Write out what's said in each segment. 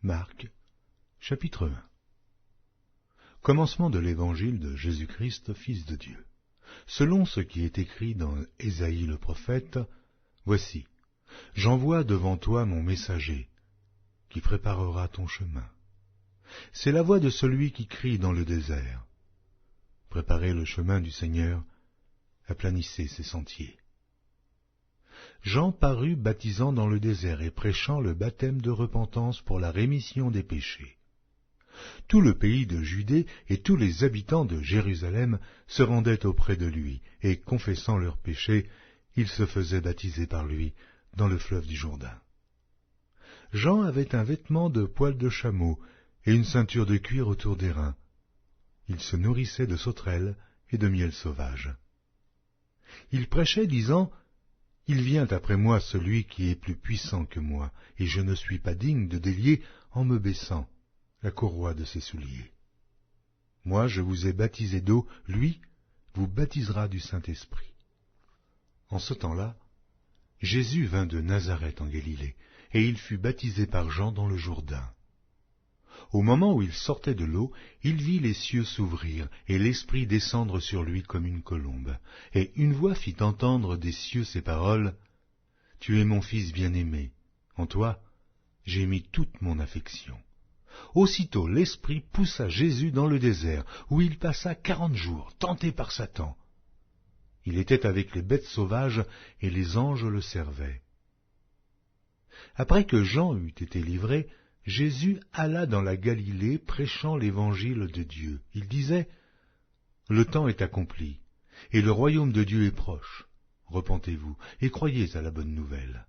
Marc, chapitre 1. Commencement de l'évangile de Jésus-Christ, Fils de Dieu. Selon ce qui est écrit dans Ésaïe le prophète, « Voici, j'envoie devant toi mon messager, qui préparera ton chemin. C'est la voix de celui qui crie dans le désert. Préparez le chemin du Seigneur, aplanissez ses sentiers. » Jean parut baptisant dans le désert et prêchant le baptême de repentance pour la rémission des péchés. Tout le pays de Judée et tous les habitants de Jérusalem se rendaient auprès de lui, et confessant leurs péchés, ils se faisaient baptiser par lui dans le fleuve du Jourdain. Jean avait un vêtement de poil de chameau et une ceinture de cuir autour des reins. Il se nourrissait de sauterelles et de miel sauvage. Il prêchait, disant, « Il vient après moi celui qui est plus puissant que moi, et je ne suis pas digne de délier, en me baissant, la courroie de ses souliers. Moi je vous ai baptisé d'eau, lui vous baptisera du Saint-Esprit. » En ce temps-là, Jésus vint de Nazareth en Galilée, et il fut baptisé par Jean dans le Jourdain. Au moment où il sortait de l'eau, il vit les cieux s'ouvrir, et l'Esprit descendre sur lui comme une colombe. Et une voix fit entendre des cieux ces paroles, « Tu es mon Fils bien-aimé, en toi j'ai mis toute mon affection. » Aussitôt l'Esprit poussa Jésus dans le désert, où il passa 40 jours, tenté par Satan. Il était avec les bêtes sauvages, et les anges le servaient. Après que Jean eut été livré, Jésus alla dans la Galilée prêchant l'évangile de Dieu. Il disait, « Le temps est accompli, et le royaume de Dieu est proche. Repentez-vous, et croyez à la bonne nouvelle. »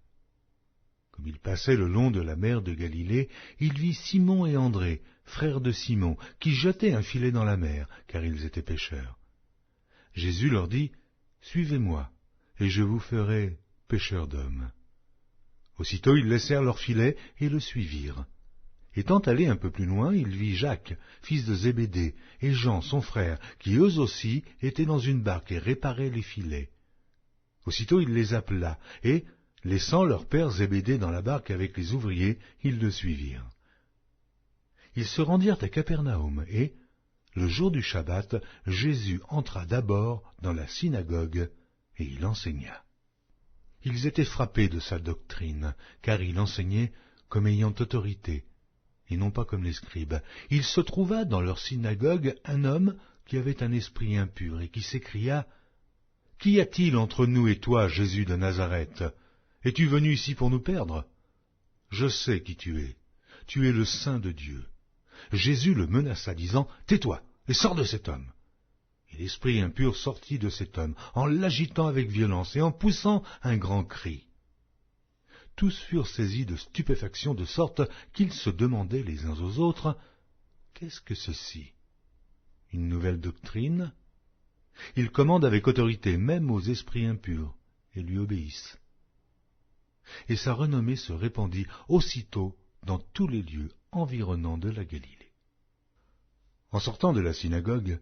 Comme il passait le long de la mer de Galilée, il vit Simon et André, frères de Simon, qui jetaient un filet dans la mer, car ils étaient pêcheurs. Jésus leur dit, « Suivez-moi, et je vous ferai pêcheurs d'hommes. » Aussitôt ils laissèrent leur filet et le suivirent. Étant allé un peu plus loin, il vit Jacques, fils de Zébédée, et Jean, son frère, qui eux aussi étaient dans une barque et réparaient les filets. Aussitôt il les appela, et, laissant leur père Zébédée dans la barque avec les ouvriers, ils le suivirent. Ils se rendirent à Capernaum, et, le jour du Shabbat, Jésus entra d'abord dans la synagogue, et il enseigna. Ils étaient frappés de sa doctrine, car il enseignait comme ayant autorité, et non pas comme les scribes. Il se trouva dans leur synagogue un homme qui avait un esprit impur, et qui s'écria, « Qu'y a-t-il entre nous et toi, Jésus de Nazareth? Es-tu venu ici pour nous perdre? Je sais qui tu es le Saint de Dieu. » Jésus le menaça, disant, « Tais-toi, et sors de cet homme. » Et l'esprit impur sortit de cet homme, en l'agitant avec violence et en poussant un grand cri. Tous furent saisis de stupéfaction, de sorte qu'ils se demandaient les uns aux autres, « Qu'est-ce que ceci? Une nouvelle doctrine? » Il commande avec autorité même aux esprits impurs, et lui obéissent. Et sa renommée se répandit aussitôt dans tous les lieux environnants de la Galilée. En sortant de la synagogue,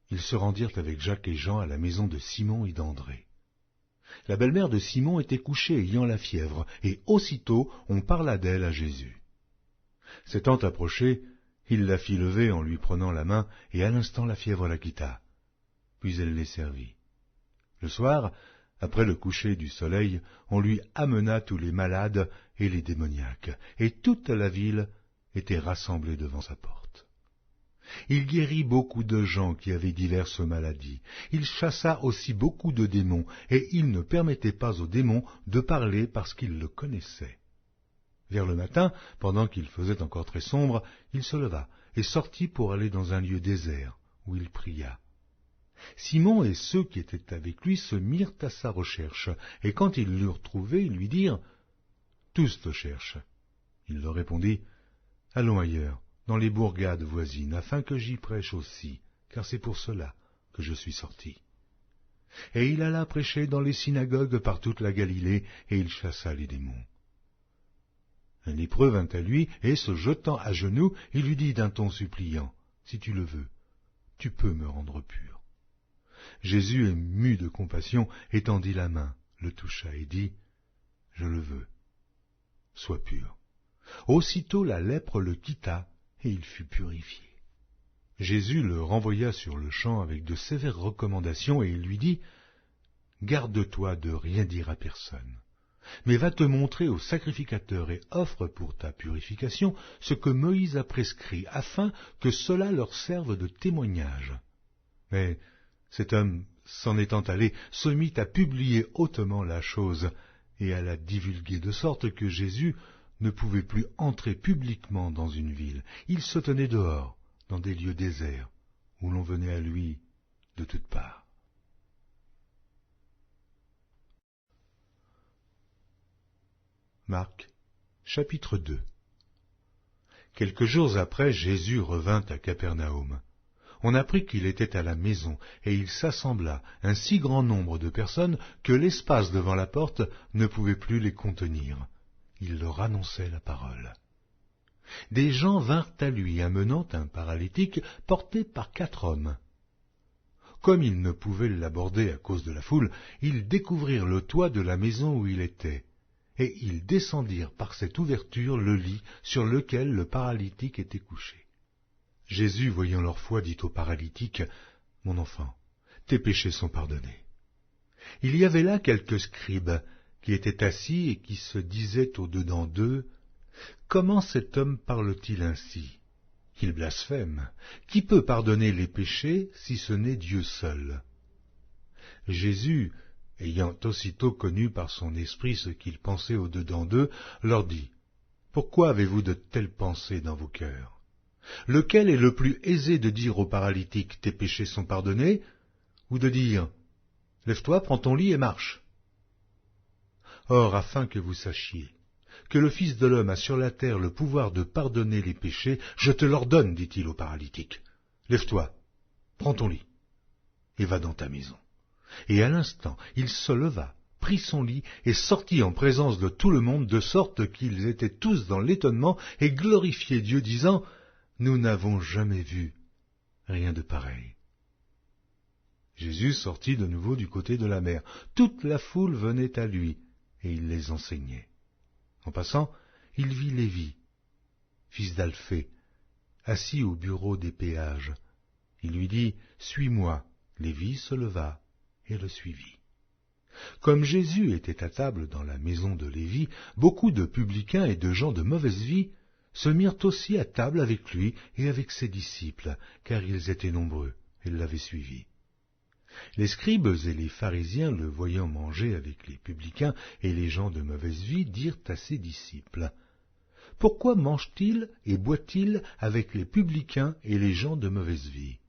ils se rendirent avec Jacques et Jean à la maison de Simon et d'André. La belle-mère de Simon était couchée ayant la fièvre, et aussitôt on parla d'elle à Jésus. S'étant approché, il la fit lever en lui prenant la main, et à l'instant la fièvre la quitta. Puis elle les servit. Le soir, après le coucher du soleil, on lui amena tous les malades et les démoniaques, et toute la ville était rassemblée devant sa porte. Il guérit beaucoup de gens qui avaient diverses maladies. Il chassa aussi beaucoup de démons, et il ne permettait pas aux démons de parler parce qu'ils le connaissaient. Vers le matin, pendant qu'il faisait encore très sombre, il se leva et sortit pour aller dans un lieu désert, où il pria. Simon et ceux qui étaient avec lui se mirent à sa recherche, et quand ils l'eurent trouvé, ils lui dirent, « Tous te cherchent. » Il leur répondit, « Allons ailleurs, dans les bourgades voisines, afin que j'y prêche aussi, car c'est pour cela que je suis sorti. » Et il alla prêcher dans les synagogues par toute la Galilée, et il chassa les démons. Un lépreux vint à lui, et se jetant à genoux, il lui dit d'un ton suppliant, « Si tu le veux, tu peux me rendre pur. » Jésus, ému de compassion, étendit la main, le toucha et dit, « Je le veux, sois pur. » Aussitôt la lèpre le quitta, et il fut purifié. Jésus le renvoya sur le champ avec de sévères recommandations, et il lui dit « Garde-toi de rien dire à personne, mais va te montrer au sacrificateur et offre pour ta purification ce que Moïse a prescrit, afin que cela leur serve de témoignage. » Mais cet homme, s'en étant allé, se mit à publier hautement la chose et à la divulguer, de sorte que Jésus ne pouvait plus entrer publiquement dans une ville. Il se tenait dehors, dans des lieux déserts, où l'on venait à lui de toutes parts. Marc, chapitre 2. Quelques jours après, Jésus revint à Capernaum. On apprit qu'il était à la maison, et il s'assembla un si grand nombre de personnes que l'espace devant la porte ne pouvait plus les contenir. Il leur annonçait la parole. Des gens vinrent à lui, amenant un paralytique porté par 4 hommes. Comme ils ne pouvaient l'aborder à cause de la foule, ils découvrirent le toit de la maison où il était, et ils descendirent par cette ouverture le lit sur lequel le paralytique était couché. Jésus, voyant leur foi, dit au paralytique, « Mon enfant, tes péchés sont pardonnés. » Il y avait là quelques scribes qui étaient assis et qui se disaient au-dedans d'eux, « Comment cet homme parle-t-il ainsi? Il blasphème. Qui peut pardonner les péchés si ce n'est Dieu seul ?» Jésus, ayant aussitôt connu par son esprit ce qu'ils pensaient au-dedans d'eux, leur dit, « Pourquoi avez-vous de telles pensées dans vos cœurs? Lequel est le plus aisé de dire au paralytique, tes péchés sont pardonnés, ou de dire, lève-toi, prends ton lit et marche? Or, afin que vous sachiez que le Fils de l'homme a sur la terre le pouvoir de pardonner les péchés, je te l'ordonne, dit-il au paralytique, lève-toi, prends ton lit, et va dans ta maison. Et à l'instant, il se leva, prit son lit, et sortit en présence de tout le monde, de sorte qu'ils étaient tous dans l'étonnement, et glorifiaient Dieu, disant, nous n'avons jamais vu rien de pareil. Jésus sortit de nouveau du côté de la mer. Toute la foule venait à lui, et il les enseignait. En passant, il vit Lévi, fils d'Alphée, assis au bureau des péages. Il lui dit, « Suis-moi. » Lévi se leva et le suivit. Comme Jésus était à table dans la maison de Lévi, beaucoup de publicains et de gens de mauvaise vie se mirent aussi à table avec lui et avec ses disciples, car ils étaient nombreux et l'avaient suivi. Les scribes et les pharisiens, le voyant manger avec les publicains et les gens de mauvaise vie, dirent à ses disciples, « Pourquoi mange-t-il et boit-il avec les publicains et les gens de mauvaise vie ?»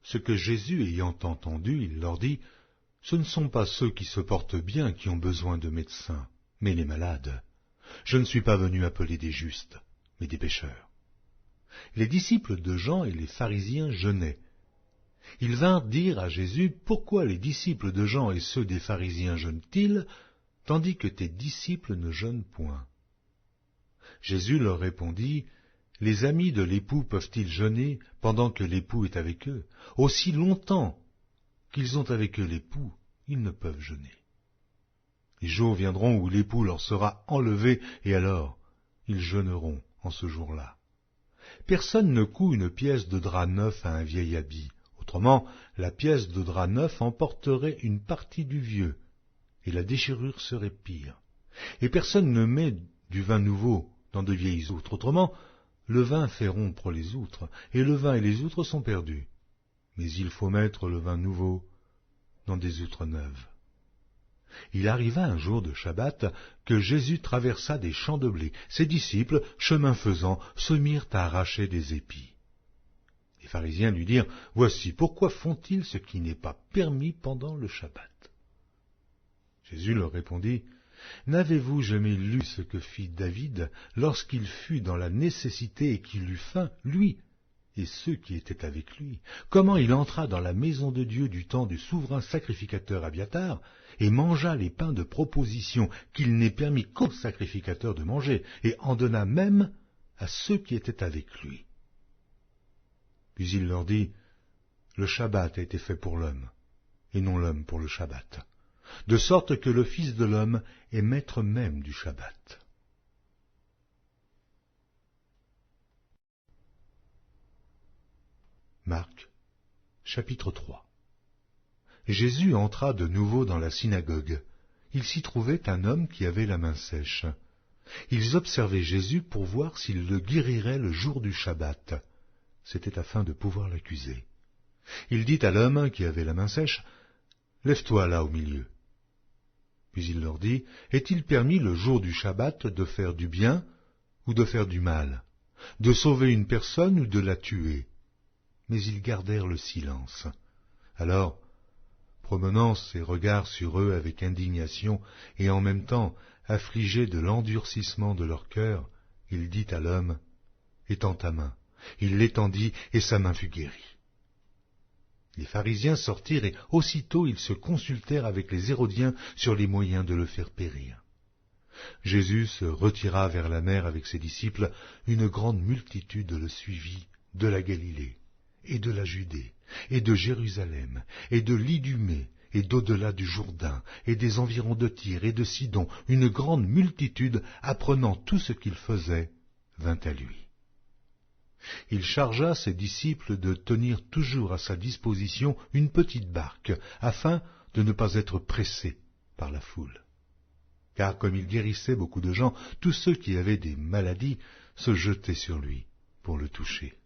Ce que Jésus ayant entendu, il leur dit, « Ce ne sont pas ceux qui se portent bien qui ont besoin de médecins, mais les malades. Je ne suis pas venu appeler des justes, mais des pécheurs. » Les disciples de Jean et les pharisiens jeûnaient. Ils vinrent dire à Jésus, « Pourquoi les disciples de Jean et ceux des pharisiens jeûnent-ils, tandis que tes disciples ne jeûnent point ?» Jésus leur répondit, « Les amis de l'époux peuvent-ils jeûner pendant que l'époux est avec eux? Aussi longtemps qu'ils ont avec eux l'époux, ils ne peuvent jeûner. Les jours viendront où l'époux leur sera enlevé, et alors ils jeûneront en ce jour-là. Personne ne coud une pièce de drap neuf à un vieil habit. Autrement, la pièce de drap neuf emporterait une partie du vieux, et la déchirure serait pire. Et personne ne met du vin nouveau dans de vieilles outres. Autrement, le vin fait rompre les outres, et le vin et les outres sont perdus. Mais il faut mettre le vin nouveau dans des outres neuves. » Il arriva un jour de Shabbat que Jésus traversa des champs de blé. Ses disciples, chemin faisant, se mirent à arracher des épis. Les pharisiens lui dirent, « Voici, pourquoi font-ils ce qui n'est pas permis pendant le Shabbat ?» Jésus leur répondit, « N'avez-vous jamais lu ce que fit David lorsqu'il fut dans la nécessité et qu'il eut faim, lui et ceux qui étaient avec lui, comment il entra dans la maison de Dieu du temps du souverain sacrificateur Abiatar, et mangea les pains de proposition qu'il n'est permis qu'aux sacrificateurs de manger, et en donna même à ceux qui étaient avec lui. Puis il leur dit, le Shabbat a été fait pour l'homme, et non l'homme pour le Shabbat, de sorte que le Fils de l'homme est maître même du Shabbat. » Marc, chapitre 3. Jésus entra de nouveau dans la synagogue. Il s'y trouvait un homme qui avait la main sèche. Ils observaient Jésus pour voir s'il le guérirait le jour du Shabbat. C'était afin de pouvoir l'accuser. Il dit à l'homme qui avait la main sèche, « Lève-toi là au milieu. » Puis il leur dit, « Est-il permis le jour du Shabbat de faire du bien ou de faire du mal, de sauver une personne ou de la tuer ?» Mais ils gardèrent le silence. Alors, promenant ses regards sur eux avec indignation et en même temps affligé de l'endurcissement de leur cœur, il dit à l'homme, « Étends ta main. » Il l'étendit et sa main fut guérie. Les pharisiens sortirent et aussitôt ils se consultèrent avec les Hérodiens sur les moyens de le faire périr. Jésus se retira vers la mer avec ses disciples. Une grande multitude le suivit de la Galilée et de la Judée et de Jérusalem et de l'Idumée et d'au-delà du Jourdain et des environs de Tyr et de Sidon. Une grande multitude, apprenant tout ce qu'il faisait, vint à lui. Il chargea ses disciples de tenir toujours à sa disposition une petite barque, afin de ne pas être pressés par la foule. Car comme il guérissait beaucoup de gens, tous ceux qui avaient des maladies se jetaient sur lui pour le toucher.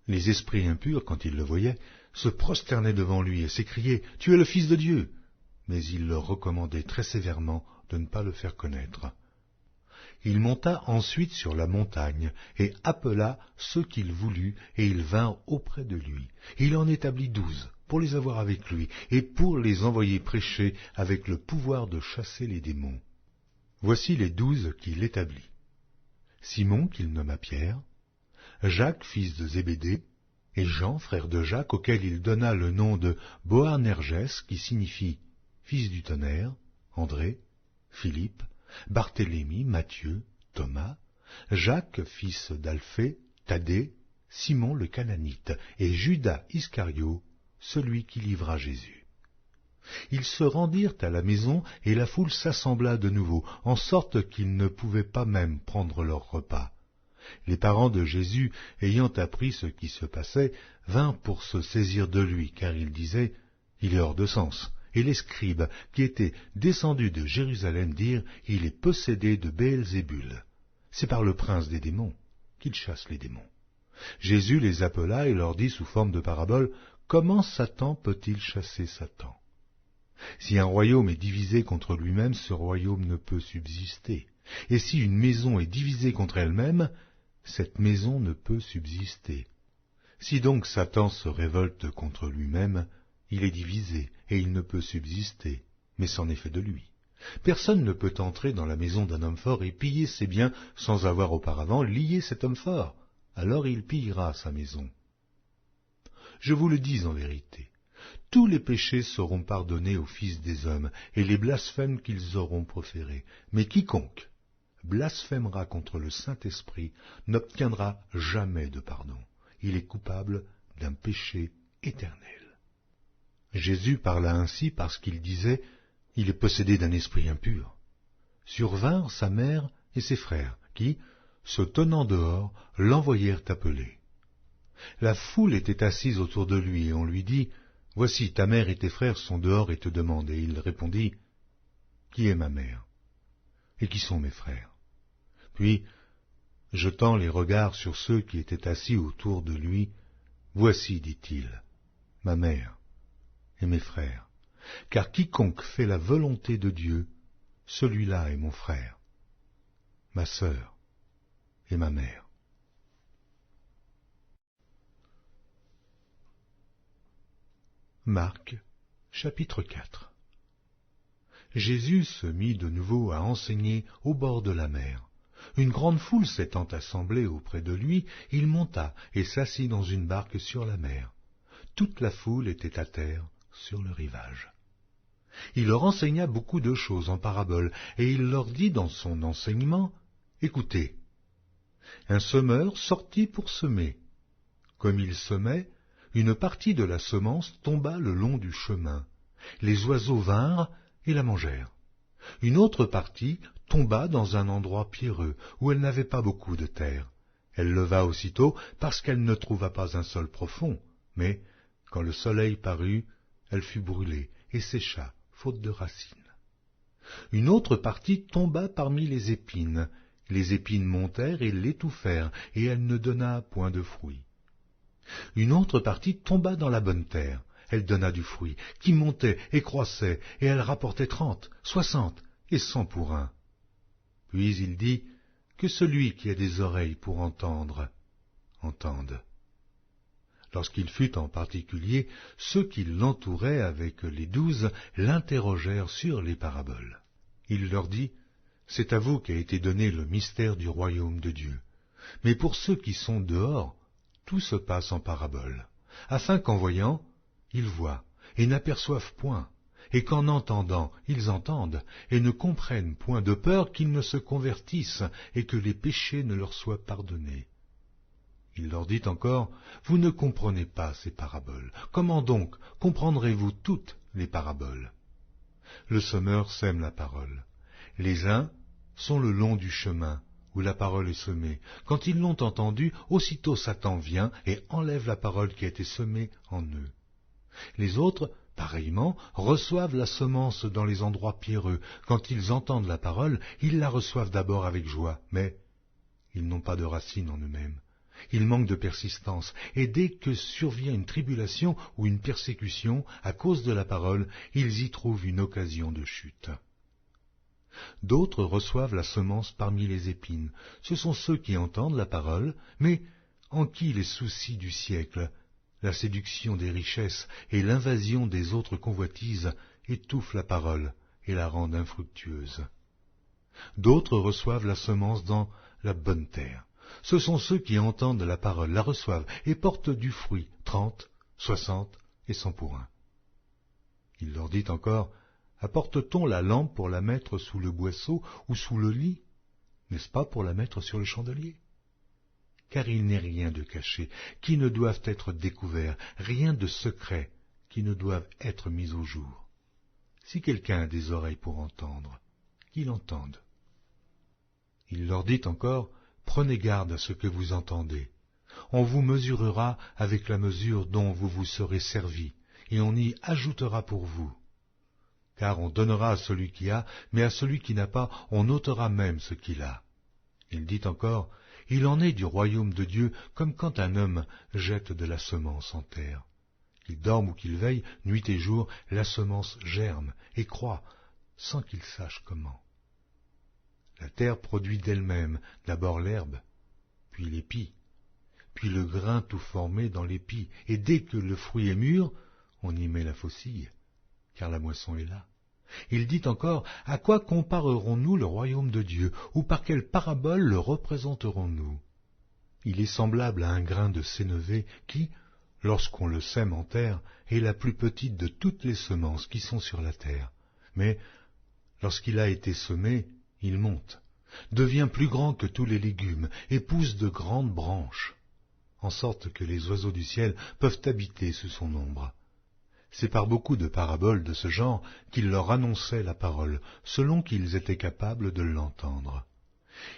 Les esprits impurs, quand ils le voyaient, se prosternaient devant lui et s'écriaient « Tu es le Fils de Dieu !» Mais il leur recommandait très sévèrement de ne pas le faire connaître. Il monta ensuite sur la montagne et appela ceux qu'il voulut, et ils vinrent auprès de lui. Il en établit 12 pour les avoir avec lui et pour les envoyer prêcher avec le pouvoir de chasser les démons. Voici les 12 qu'il établit. Simon, qu'il nomma Pierre, Jacques, fils de Zébédée, et Jean, frère de Jacques, auquel il donna le nom de Boanerges, qui signifie fils du tonnerre, André, Philippe, Barthélemy, Matthieu, Thomas, Jacques, fils d'Alphée, Thaddée, Simon le Cananite, et Judas Iscario, celui qui livra Jésus. Ils se rendirent à la maison, et la foule s'assembla de nouveau, en sorte qu'ils ne pouvaient pas même prendre leur repas. Les parents de Jésus, ayant appris ce qui se passait, vinrent pour se saisir de lui, car ils disaient « Il est hors de sens ». Et les scribes, qui étaient descendus de Jérusalem, dirent « Il est possédé de Béelzébul. C'est par le prince des démons qu'il chasse les démons. » Jésus les appela et leur dit sous forme de parabole « Comment Satan peut-il chasser Satan? Si un royaume est divisé contre lui-même, ce royaume ne peut subsister. Et si une maison est divisée contre elle-même, cette maison ne peut subsister. Si donc Satan se révolte contre lui-même, il est divisé, et il ne peut subsister, mais c'en est fait de lui. Personne ne peut entrer dans la maison d'un homme fort et piller ses biens sans avoir auparavant lié cet homme fort. Alors il pillera sa maison. Je vous le dis en vérité, tous les péchés seront pardonnés aux fils des hommes, et les blasphèmes qu'ils auront proférés. Mais quiconque blasphémera contre le Saint-Esprit n'obtiendra jamais de pardon. Il est coupable d'un péché éternel. Jésus parla ainsi parce qu'il disait « Il est possédé d'un esprit impur ». Survinrent sa mère et ses frères, qui, se tenant dehors, l'envoyèrent appeler. La foule était assise autour de lui, et on lui dit « Voici, ta mère et tes frères sont dehors et te demandent. » Et il répondit « Qui est ma mère? Et qui sont mes frères ?» Puis, jetant les regards sur ceux qui étaient assis autour de lui, « Voici, dit-il, ma mère et mes frères, car quiconque fait la volonté de Dieu, celui-là est mon frère, ma sœur et ma mère. » Marc, chapitre 4. Jésus se mit de nouveau à enseigner au bord de la mer. Une grande foule s'étant assemblée auprès de lui, il monta et s'assit dans une barque sur la mer. Toute la foule était à terre sur le rivage. Il leur enseigna beaucoup de choses en paraboles, et il leur dit dans son enseignement, « Écoutez, un semeur sortit pour semer. Comme il semait, une partie de la semence tomba le long du chemin. Les oiseaux vinrent et la mangèrent. Une autre partie tomba dans un endroit pierreux, où elle n'avait pas beaucoup de terre. Elle leva aussitôt, parce qu'elle ne trouva pas un sol profond, Mais, quand le soleil parut, elle fut brûlée et sécha, faute de racines. Une autre partie tomba parmi les épines montèrent et l'étouffèrent, et elle ne donna point de fruit. Une autre partie tomba dans la bonne terre, elle donna du fruit, qui montait et croissait, et elle rapportait 30, 60 et 100 pour un. Puis il dit, que celui qui a des oreilles pour entendre, entende. Lorsqu'il fut en particulier, ceux qui l'entouraient avec les 12 l'interrogèrent sur les paraboles. Il leur dit, c'est à vous qu'a été donné le mystère du royaume de Dieu. Mais pour ceux qui sont dehors, tout se passe en paraboles, afin qu'en voyant, ils voient et n'aperçoivent point, et qu'en entendant, ils entendent et ne comprennent point, de peur qu'ils ne se convertissent et que les péchés ne leur soient pardonnés. Il leur dit encore, vous ne comprenez pas ces paraboles. Comment donc comprendrez-vous toutes les paraboles? Le semeur sème la parole. Les uns sont le long du chemin, où la parole est semée. Quand ils l'ont entendue, aussitôt Satan vient et enlève la parole qui a été semée en eux. Les autres, pareillement, reçoivent la semence dans les endroits pierreux. Quand ils entendent la parole, ils la reçoivent d'abord avec joie, mais ils n'ont pas de racine en eux-mêmes. Ils manquent de persistance, et dès que survient une tribulation ou une persécution à cause de la parole, ils y trouvent une occasion de chute. D'autres reçoivent la semence parmi les épines. Ce sont ceux qui entendent la parole, mais en qui les soucis du siècle, la séduction des richesses et l'invasion des autres convoitises étouffent la parole et la rendent infructueuse. D'autres reçoivent la semence dans la bonne terre. Ce sont ceux qui entendent la parole, la reçoivent et portent du fruit, 30, 60 et 100 pour un. Il leur dit encore, apporte-t-on la lampe pour la mettre sous le boisseau ou sous le lit? N'est-ce pas pour la mettre sur le chandelier? Car il n'est rien de caché qui ne doive être découvert, rien de secret qui ne doive être mis au jour. Si quelqu'un a des oreilles pour entendre, qu'il entende. Il leur dit encore, prenez garde à ce que vous entendez. On vous mesurera avec la mesure dont vous vous serez servi, et on y ajoutera pour vous. Car on donnera à celui qui a, mais à celui qui n'a pas, on ôtera même ce qu'il a. Il dit encore, il en est du royaume de Dieu comme quand un homme jette de la semence en terre. Qu'il dorme ou qu'il veille, nuit et jour, la semence germe et croît, sans qu'il sache comment. La terre produit d'elle-même d'abord l'herbe, puis l'épi, puis le grain tout formé dans l'épi, et dès que le fruit est mûr, on y met la faucille, car la moisson est là. Il dit encore, à quoi comparerons-nous le royaume de Dieu, ou par quelle parabole le représenterons-nous? Il est semblable à un grain de sénévé qui, lorsqu'on le sème en terre, est la plus petite de toutes les semences qui sont sur la terre. Mais, lorsqu'il a été semé, il monte, devient plus grand que tous les légumes, et pousse de grandes branches, en sorte que les oiseaux du ciel peuvent habiter sous son ombre. C'est par beaucoup de paraboles de ce genre qu'il leur annonçait la parole, selon qu'ils étaient capables de l'entendre.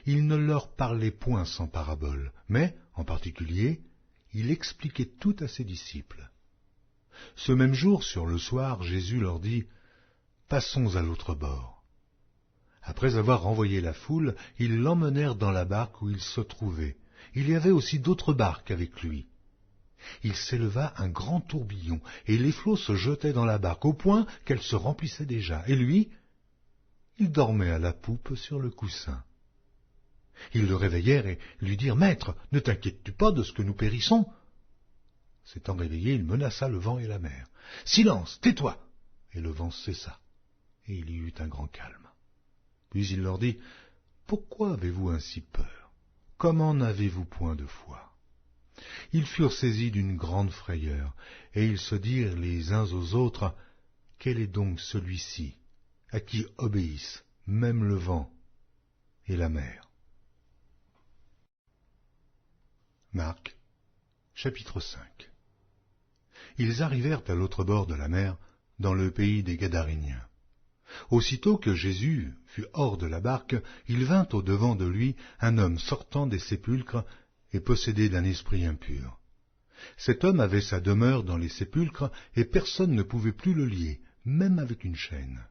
Il ne leur parlait point sans parabole, mais, en particulier, il expliquait tout à ses disciples. Ce même jour, sur le soir, Jésus leur dit « Passons à l'autre bord ». Après avoir renvoyé la foule, ils l'emmenèrent dans la barque où il se trouvait. Il y avait aussi d'autres barques avec lui. Il s'éleva un grand tourbillon, et les flots se jetaient dans la barque, au point qu'elle se remplissait déjà. Et lui, il dormait à la poupe sur le coussin. Ils le réveillèrent et lui dirent « Maître, ne t'inquiètes-tu pas de ce que nous périssons ?» S'étant réveillé, il menaça le vent et la mer. « Silence, tais-toi !» Et le vent cessa, et il y eut un grand calme. Puis il leur dit « Pourquoi avez-vous ainsi peur? Comment n'avez-vous point de foi ?» Ils furent saisis d'une grande frayeur, et ils se dirent les uns aux autres, « Quel est donc celui-ci, à qui obéissent même le vent et la mer ?» Marc, chapitre 5. Ils arrivèrent à l'autre bord de la mer, dans le pays des Gadaréniens. Aussitôt que Jésus fut hors de la barque, il vint au-devant de lui un homme sortant des sépulcres et possédé d'un esprit impur. Cet homme avait sa demeure dans les sépulcres, et personne ne pouvait plus le lier, même avec une chaîne.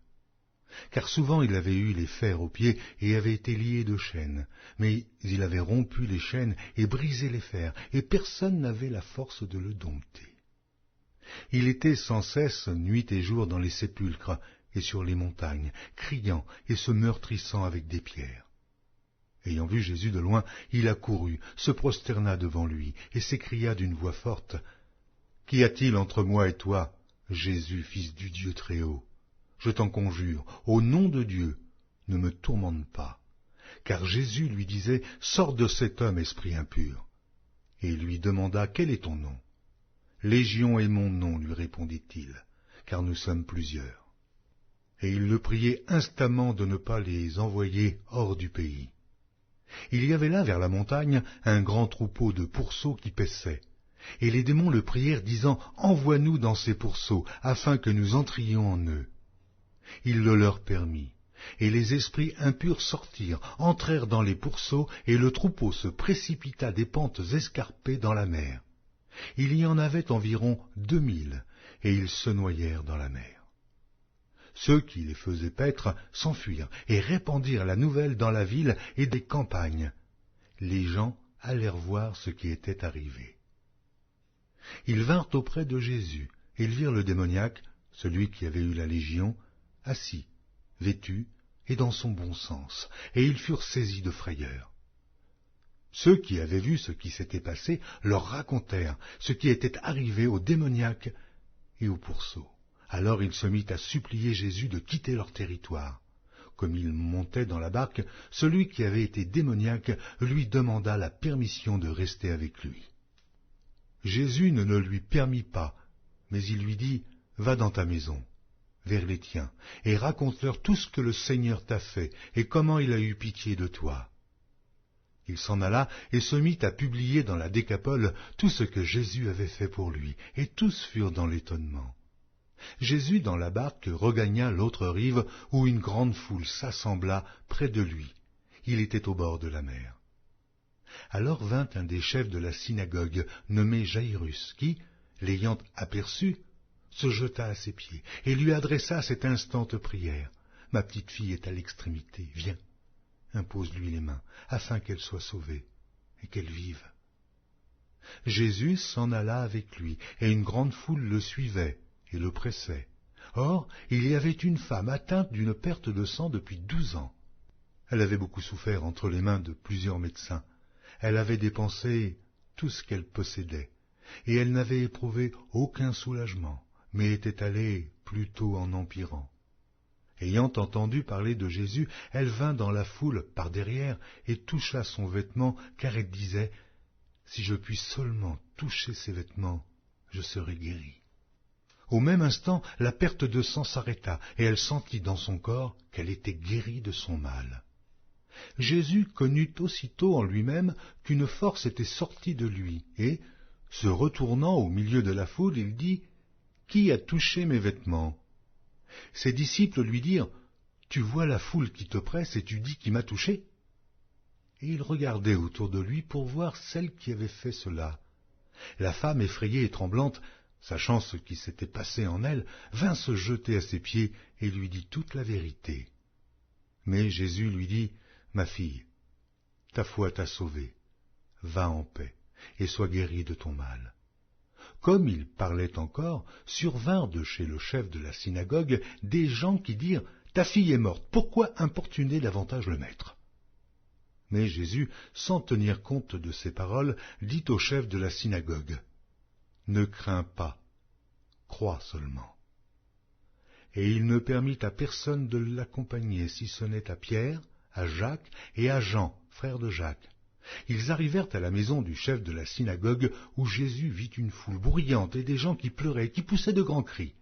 Car souvent il avait eu les fers aux pieds et avait été lié de chaînes, mais il avait rompu les chaînes et brisé les fers, et personne n'avait la force de le dompter. Il était sans cesse nuit et jour dans les sépulcres et sur les montagnes, criant et se meurtrissant avec des pierres. Ayant vu Jésus de loin, il accourut, se prosterna devant lui, et s'écria d'une voix forte, « Qu'y a-t-il entre moi et toi, Jésus, fils du Dieu Très-Haut? Je t'en conjure, au nom de Dieu, ne me tourmente pas. » Car Jésus lui disait, « Sors de cet homme, esprit impur. » Et il lui demanda, « Quel est ton nom? » « Légion est mon nom, lui répondit-il, car nous sommes plusieurs. » Et il le priait instamment de ne pas les envoyer hors du pays. Il y avait là, vers la montagne, un grand troupeau de pourceaux qui paissaient. Et les démons le prièrent, disant, « Envoie-nous dans ces pourceaux, afin que nous entrions en eux. » Il le leur permit. Et les esprits impurs sortirent, entrèrent dans les pourceaux, et le troupeau se précipita des pentes escarpées dans la mer. Il y en avait environ 2000, et ils se noyèrent dans la mer. Ceux qui les faisaient paître s'enfuirent et répandirent la nouvelle dans la ville et des campagnes. Les gens allèrent voir ce qui était arrivé. Ils vinrent auprès de Jésus, et ils virent le démoniaque, celui qui avait eu la légion, assis, vêtu et dans son bon sens, et ils furent saisis de frayeur. Ceux qui avaient vu ce qui s'était passé leur racontèrent ce qui était arrivé au démoniaque et au pourceau. Alors il se mit à supplier Jésus de quitter leur territoire. Comme il montait dans la barque, celui qui avait été démoniaque lui demanda la permission de rester avec lui. Jésus ne le lui permit pas, mais il lui dit, « Va dans ta maison, vers les tiens, et raconte-leur tout ce que le Seigneur t'a fait, et comment il a eu pitié de toi. » Il s'en alla et se mit à publier dans la Décapole tout ce que Jésus avait fait pour lui, et tous furent dans l'étonnement. Jésus, dans la barque, regagna l'autre rive, où une grande foule s'assembla près de lui. Il était au bord de la mer. Alors vint un des chefs de la synagogue, nommé Jaïrus, qui, l'ayant aperçu, se jeta à ses pieds, et lui adressa cette instante prière. « Ma petite fille est à l'extrémité, viens. Impose-lui les mains, afin qu'elle soit sauvée, et qu'elle vive. » Jésus s'en alla avec lui, et une grande foule le suivait et le pressait. Or, il y avait une femme atteinte d'une perte de sang depuis 12 ans. Elle avait beaucoup souffert entre les mains de plusieurs médecins. Elle avait dépensé tout ce qu'elle possédait, et elle n'avait éprouvé aucun soulagement, mais était allée plutôt en empirant. Ayant entendu parler de Jésus, elle vint dans la foule par derrière et toucha son vêtement, car elle disait, « Si je puis seulement toucher ses vêtements, je serai guérie. » Au même instant, la perte de sang s'arrêta, et elle sentit dans son corps qu'elle était guérie de son mal. Jésus connut aussitôt en lui-même qu'une force était sortie de lui, et, se retournant au milieu de la foule, il dit, « Qui a touché mes vêtements ?» Ses disciples lui dirent, « Tu vois la foule qui te presse et tu dis qui m'a touché ?» Et il regardait autour de lui pour voir celle qui avait fait cela. La femme, effrayée et tremblante, sachant ce qui s'était passé en elle, vint se jeter à ses pieds et lui dit toute la vérité. Mais Jésus lui dit, « Ma fille, ta foi t'a sauvée. Va en paix et sois guérie de ton mal. » Comme il parlait encore, survinrent de chez le chef de la synagogue des gens qui dirent, « Ta fille est morte, pourquoi importuner davantage le maître ?» Mais Jésus, sans tenir compte de ces paroles, dit au chef de la synagogue, « Ne crains pas, crois seulement. » Et il ne permit à personne de l'accompagner, si ce n'est à Pierre, à Jacques et à Jean, frère de Jacques. Ils arrivèrent à la maison du chef de la synagogue, où Jésus vit une foule bruyante et des gens qui pleuraient et qui poussaient de grands cris.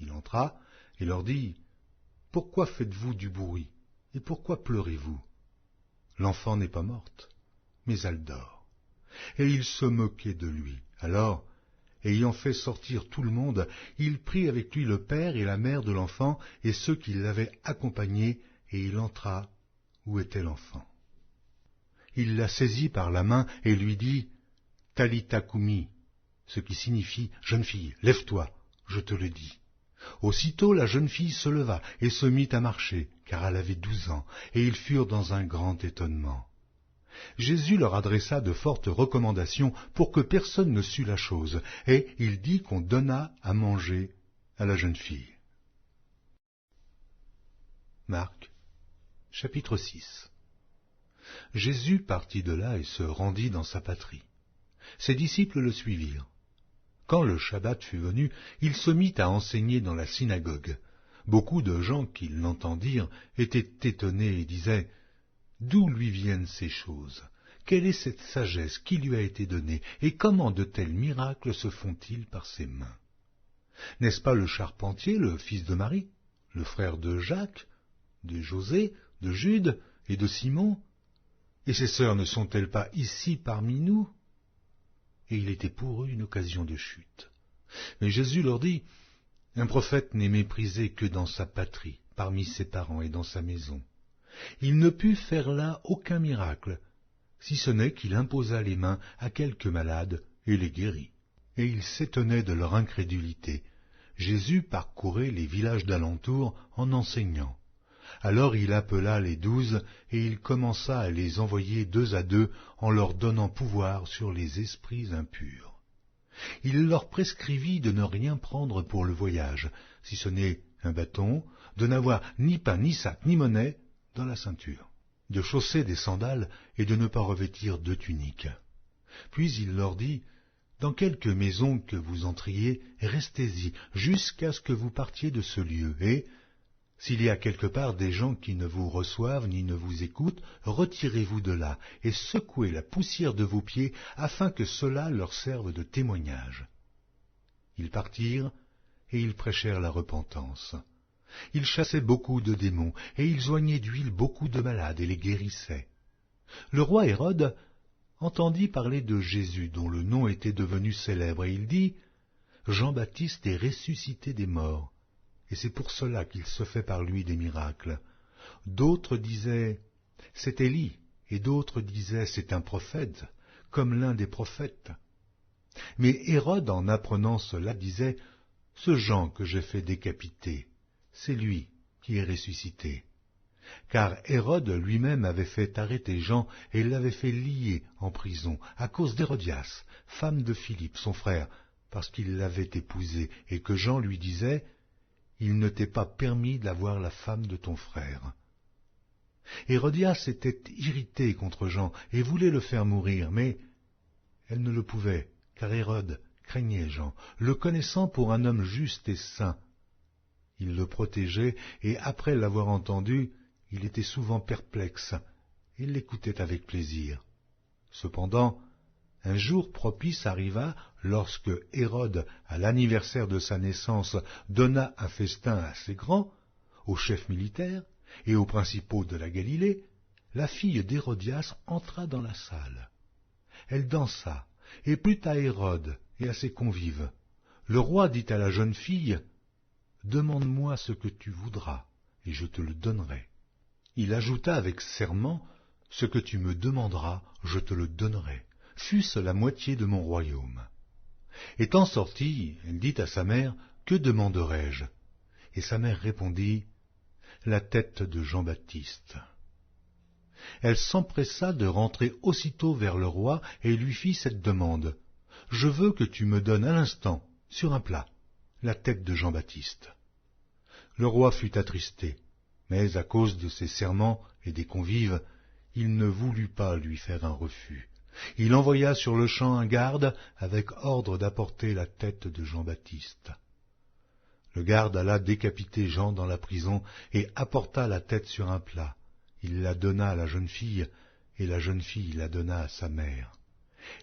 Il entra et leur dit, « Pourquoi faites-vous du bruit, et pourquoi pleurez-vous? L'enfant n'est pas morte, mais elle dort. » Et ils se moquaient de lui. Alors, ayant fait sortir tout le monde, il prit avec lui le père et la mère de l'enfant et ceux qui l'avaient accompagné, et il entra où était l'enfant. Il la saisit par la main et lui dit, « Talitha Koumi, ce qui signifie « Jeune fille, lève-toi, je te le dis ». Aussitôt la jeune fille se leva et se mit à marcher, car elle avait 12 ans, et ils furent dans un grand étonnement. Jésus leur adressa de fortes recommandations pour que personne ne sût la chose, et il dit qu'on donna à manger à la jeune fille. Marc, chapitre 6. Jésus partit de là et se rendit dans sa patrie. Ses disciples le suivirent. Quand le Shabbat fut venu, il se mit à enseigner dans la synagogue. Beaucoup de gens qui l'entendirent étaient étonnés et disaient « D'où lui viennent ces choses? Quelle est cette sagesse qui lui a été donnée? Et comment de tels miracles se font-ils par ses mains? N'est-ce pas le charpentier, le fils de Marie, le frère de Jacques, de José, de Jude et de Simon? Et ses sœurs ne sont-elles pas ici parmi nous ?» Et il était pour eux une occasion de chute. Mais Jésus leur dit, « Un prophète n'est méprisé que dans sa patrie, parmi ses parents et dans sa maison. » Il ne put faire là aucun miracle, si ce n'est qu'il imposa les mains à quelques malades et les guérit. Et ils s'étonnaient de leur incrédulité. Jésus parcourait les villages d'alentour en enseignant. Alors il appela les 12 et il commença à les envoyer 2 à 2 en leur donnant pouvoir sur les esprits impurs. Il leur prescrivit de ne rien prendre pour le voyage, si ce n'est un bâton, de n'avoir ni pain, ni sac, ni monnaie dans la ceinture, de chausser des sandales et de ne pas revêtir 2 tuniques. Puis il leur dit, « Dans quelque maison que vous entriez, restez-y jusqu'à ce que vous partiez de ce lieu, et s'il y a quelque part des gens qui ne vous reçoivent ni ne vous écoutent, retirez-vous de là et secouez la poussière de vos pieds afin que cela leur serve de témoignage. » Ils partirent et ils prêchèrent la repentance. Ils chassaient beaucoup de démons et ils oignaient d'huile beaucoup de malades et les guérissaient. Le roi Hérode entendit parler de Jésus dont le nom était devenu célèbre et il dit « Jean-Baptiste est ressuscité des morts. » Et c'est pour cela qu'il se fait par lui des miracles. D'autres disaient « C'est Élie », et d'autres disaient « C'est un prophète, comme l'un des prophètes. » Mais Hérode, en apprenant cela, disait « Ce Jean que j'ai fait décapiter, c'est lui qui est ressuscité. » Car Hérode lui-même avait fait arrêter Jean et l'avait fait lier en prison à cause d'Hérodias, femme de Philippe, son frère, parce qu'il l'avait épousée, et que Jean lui disait « Il ne t'est pas permis d'avoir la femme de ton frère. » Hérodias était irritée contre Jean et voulait le faire mourir, mais elle ne le pouvait, car Hérode craignait Jean, le connaissant pour un homme juste et saint. Il le protégeait, et après l'avoir entendu, il était souvent perplexe, et l'écoutait avec plaisir. Cependant, un jour propice arriva lorsque Hérode, à l'anniversaire de sa naissance, donna un festin assez grand, aux chefs militaires et aux principaux de la Galilée. La fille d'Hérodias entra dans la salle. Elle dansa et plut à Hérode et à ses convives. Le roi dit à la jeune fille, « Demande-moi ce que tu voudras, et je te le donnerai. » Il ajouta avec serment, « Ce que tu me demanderas, je te le donnerai, fût-ce la moitié de mon royaume. » Étant sortie, elle dit à sa mère, « Que demanderai-je » Et sa mère répondit, « La tête de Jean-Baptiste. » Elle s'empressa de rentrer aussitôt vers le roi et lui fit cette demande, « Je veux que tu me donnes à l'instant, sur un plat, la tête de Jean-Baptiste. » Le roi fut attristé, mais à cause de ses serments et des convives, il ne voulut pas lui faire un refus. Il envoya sur-le-champ un garde avec ordre d'apporter la tête de Jean-Baptiste. Le garde alla décapiter Jean dans la prison et apporta la tête sur un plat. Il la donna à la jeune fille, et la jeune fille la donna à sa mère.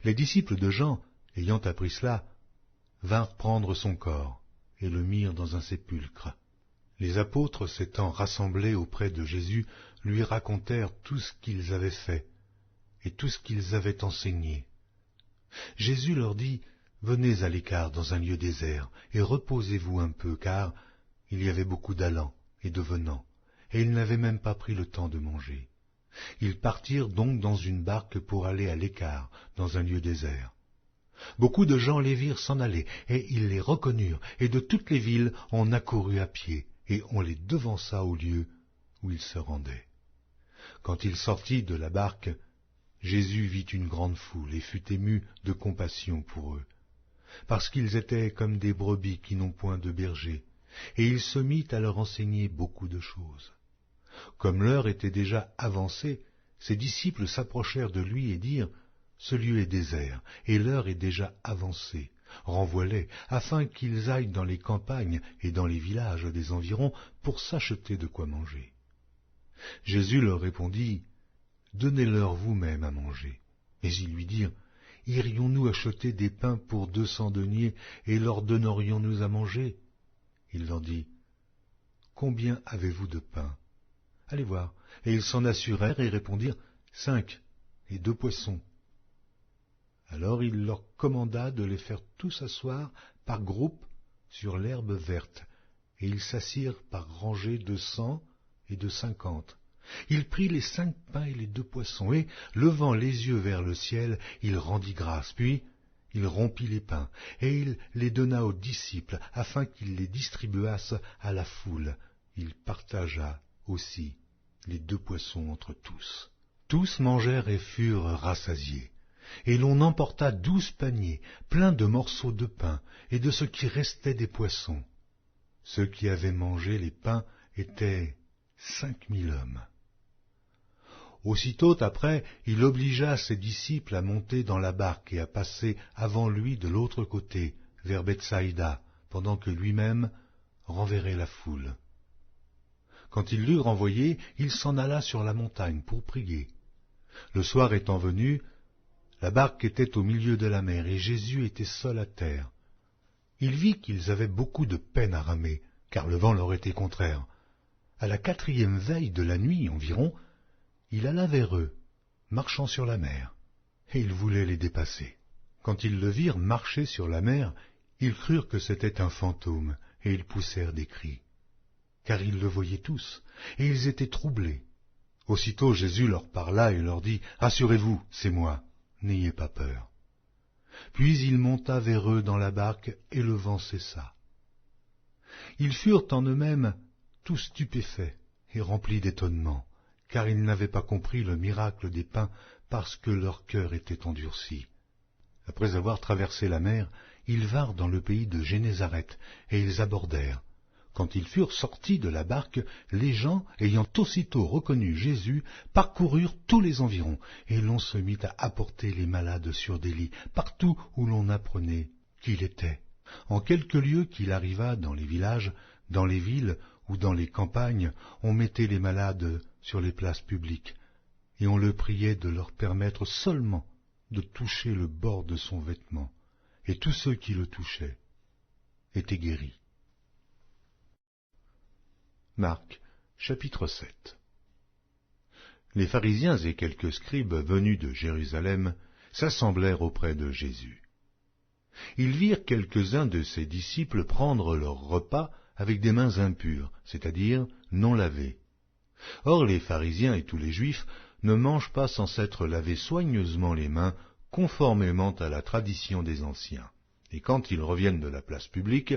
Les disciples de Jean, ayant appris cela, vinrent prendre son corps et le mirent dans un sépulcre. Les apôtres, s'étant rassemblés auprès de Jésus, lui racontèrent tout ce qu'ils avaient fait et tout ce qu'ils avaient enseigné. Jésus leur dit, « Venez à l'écart dans un lieu désert et reposez-vous un peu, car il y avait beaucoup d'allants et de venants, et ils n'avaient même pas pris le temps de manger. » Ils partirent donc dans une barque pour aller à l'écart, dans un lieu désert. Beaucoup de gens les virent s'en aller, et ils les reconnurent, et de toutes les villes on accourut à pied, et on les devança au lieu où ils se rendaient. Quand il sortit de la barque, Jésus vit une grande foule, et fut ému de compassion pour eux, parce qu'ils étaient comme des brebis qui n'ont point de berger, et il se mit à leur enseigner beaucoup de choses. Comme l'heure était déjà avancée, ses disciples s'approchèrent de lui et dirent, « Ce lieu est désert, et l'heure est déjà avancée. Renvoie-les, afin qu'ils aillent dans les campagnes et dans les villages des environs pour s'acheter de quoi manger. » Jésus leur répondit, « Donnez-leur vous-même à manger. » Mais ils lui dirent, « Irions-nous acheter des pains pour 200 deniers, et leur donnerions-nous à manger ?» Il leur dit, « Combien avez-vous de pain? Allez voir. » Et ils s'en assurèrent et répondirent, « 5 et 2 poissons. » Alors il leur commanda de les faire tous asseoir par groupes sur l'herbe verte, et ils s'assirent par rangées de 100 et de 50. Il prit les 5 pains et les 2 poissons, et, levant les yeux vers le ciel, il rendit grâce, puis il rompit les pains, et il les donna aux disciples, afin qu'ils les distribuassent à la foule. Il partagea aussi les 2 poissons entre tous. Tous mangèrent et furent rassasiés. Et l'on emporta 12 paniers, pleins de morceaux de pain, et de ce qui restait des poissons. Ceux qui avaient mangé les pains étaient 5000 hommes. Aussitôt après, il obligea ses disciples à monter dans la barque et à passer avant lui de l'autre côté, vers Bethsaïda, pendant que lui-même renverrait la foule. Quand il l'eut renvoyé, il s'en alla sur la montagne pour prier. Le soir étant venu, la barque était au milieu de la mer, et Jésus était seul à terre. Il vit qu'ils avaient beaucoup de peine à ramer, car le vent leur était contraire. À la 4e veille de la nuit environ, il alla vers eux, marchant sur la mer, et il voulait les dépasser. Quand ils le virent marcher sur la mer, ils crurent que c'était un fantôme, et ils poussèrent des cris. Car ils le voyaient tous, et ils étaient troublés. Aussitôt Jésus leur parla et leur dit, « Rassurez-vous, c'est moi. N'ayez pas peur. » Puis il monta vers eux dans la barque, et le vent cessa. Ils furent en eux-mêmes tous stupéfaits et remplis d'étonnement, car ils n'avaient pas compris le miracle des pains, parce que leur cœur était endurci. Après avoir traversé la mer, ils vinrent dans le pays de Génézareth, et ils abordèrent. Quand ils furent sortis de la barque, les gens, ayant aussitôt reconnu Jésus, parcoururent tous les environs, et l'on se mit à apporter les malades sur des lits, partout où l'on apprenait qu'il était. En quelques lieues qu'il arriva dans les villages, dans les villes ou dans les campagnes, on mettait les malades sur les places publiques, et on le priait de leur permettre seulement de toucher le bord de son vêtement, et tous ceux qui le touchaient étaient guéris. Marc, chapitre 7. Les pharisiens et quelques scribes venus de Jérusalem s'assemblèrent auprès de Jésus. Ils virent quelques-uns de ses disciples prendre leur repas avec des mains impures, c'est-à-dire non lavées. Or les pharisiens et tous les Juifs ne mangent pas sans s'être lavés soigneusement les mains, conformément à la tradition des anciens. Et quand ils reviennent de la place publique,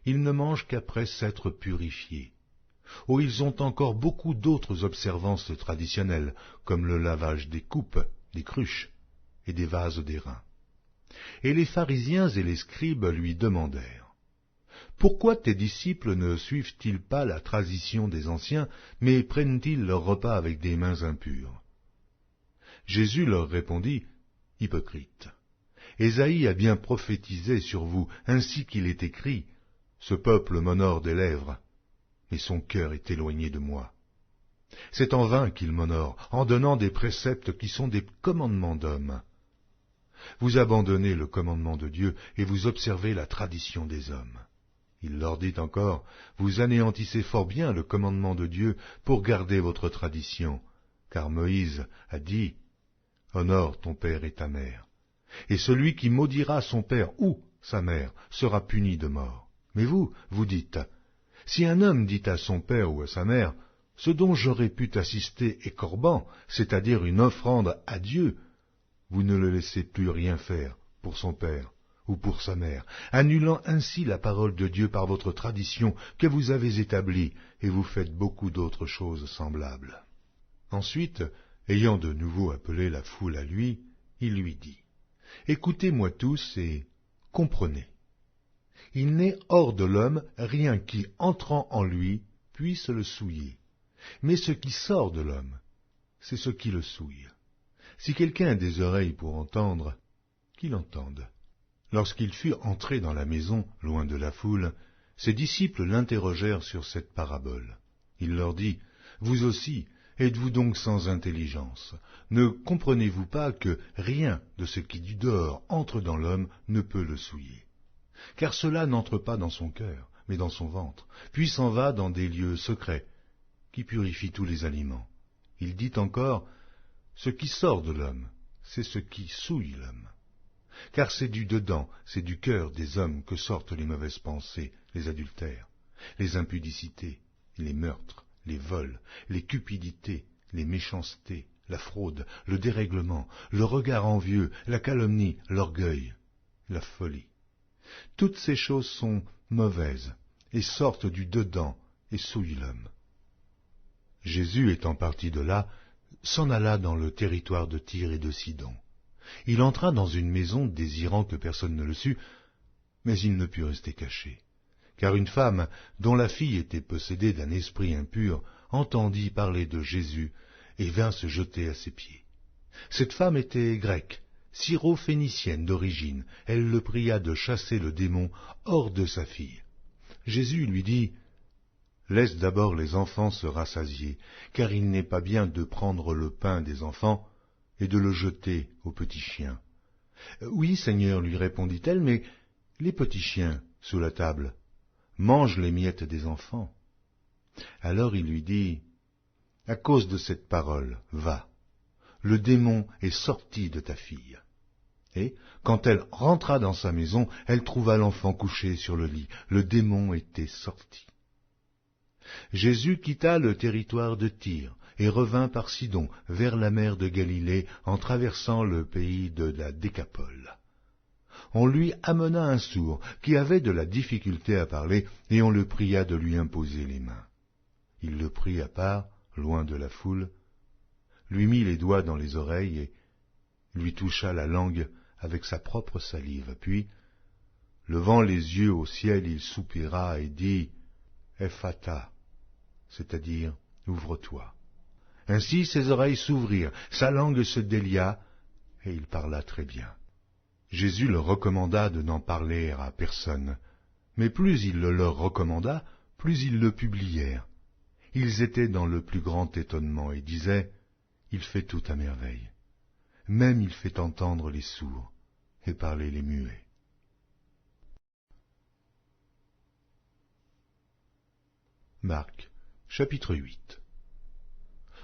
ils ne mangent qu'après s'être purifiés. Oh, ils ont encore beaucoup d'autres observances traditionnelles, comme le lavage des coupes, des cruches et des vases d'airain. Et les pharisiens et les scribes lui demandèrent, « Pourquoi tes disciples ne suivent-ils pas la tradition des anciens, mais prennent-ils leur repas avec des mains impures ?» Jésus leur répondit, « Hypocrites, Ésaïe a bien prophétisé sur vous, ainsi qu'il est écrit, « Ce peuple m'honore des lèvres, mais son cœur est éloigné de moi. C'est en vain qu'il m'honore, en donnant des préceptes qui sont des commandements d'hommes. Vous abandonnez le commandement de Dieu et vous observez la tradition des hommes. » Il leur dit encore, « Vous anéantissez fort bien le commandement de Dieu pour garder votre tradition, car Moïse a dit, « Honore ton père et ta mère. » Et celui qui maudira son père ou sa mère sera puni de mort. Mais vous, vous dites, « Si un homme dit à son père ou à sa mère, « Ce dont j'aurais pu t'assister est corban, c'est-à-dire une offrande à Dieu », vous ne le laissez plus rien faire pour son père ou pour sa mère, annulant ainsi la parole de Dieu par votre tradition que vous avez établie, et vous faites beaucoup d'autres choses semblables. » Ensuite, ayant de nouveau appelé la foule à lui, il lui dit, « Écoutez-moi tous et comprenez. Il n'est hors de l'homme rien qui, entrant en lui, puisse le souiller. Mais ce qui sort de l'homme, c'est ce qui le souille. Si quelqu'un a des oreilles pour entendre, qu'il entende. » Lorsqu'il fut entré dans la maison, loin de la foule, ses disciples l'interrogèrent sur cette parabole. Il leur dit, « Vous aussi, êtes-vous donc sans intelligence? Ne comprenez-vous pas que rien de ce qui du dehors entre dans l'homme ne peut le souiller? Car cela n'entre pas dans son cœur, mais dans son ventre, puis s'en va dans des lieux secrets, qui purifient tous les aliments. » Il dit encore, « Ce qui sort de l'homme, c'est ce qui souille l'homme. Car c'est du dedans, c'est du cœur des hommes que sortent les mauvaises pensées, les adultères, les impudicités, les meurtres, les vols, les cupidités, les méchancetés, la fraude, le dérèglement, le regard envieux, la calomnie, l'orgueil, la folie. Toutes ces choses sont mauvaises et sortent du dedans et souillent l'homme. » Jésus, étant parti de là, s'en alla dans le territoire de Tyr et de Sidon. Il entra dans une maison désirant que personne ne le sût, mais il ne put rester caché, car une femme, dont la fille était possédée d'un esprit impur, entendit parler de Jésus et vint se jeter à ses pieds. Cette femme était grecque, syro-phénicienne d'origine. Elle le pria de chasser le démon hors de sa fille. Jésus lui dit, « Laisse d'abord les enfants se rassasier, car il n'est pas bien de prendre le pain des enfants et de le jeter aux petits chiens. »« Oui, Seigneur, lui répondit-elle, mais les petits chiens, sous la table, mangent les miettes des enfants. » Alors il lui dit, « À cause de cette parole, va, le démon est sorti de ta fille. » Et, quand elle rentra dans sa maison, elle trouva l'enfant couché sur le lit. Le démon était sorti. Jésus quitta le territoire de Tyr et revint par Sidon, vers la mer de Galilée, en traversant le pays de la Décapole. On lui amena un sourd, qui avait de la difficulté à parler, et on le pria de lui imposer les mains. Il le prit à part, loin de la foule, lui mit les doigts dans les oreilles et lui toucha la langue avec sa propre salive. Puis, levant les yeux au ciel, il soupira et dit « Ephata », c'est-à-dire « Ouvre-toi ». Ainsi ses oreilles s'ouvrirent, sa langue se délia, et il parla très bien. Jésus leur recommanda de n'en parler à personne, mais plus il le leur recommanda, plus ils le publièrent. Ils étaient dans le plus grand étonnement et disaient, « Il fait tout à merveille. Même il fait entendre les sourds et parler les muets. » Marc, chapitre 8.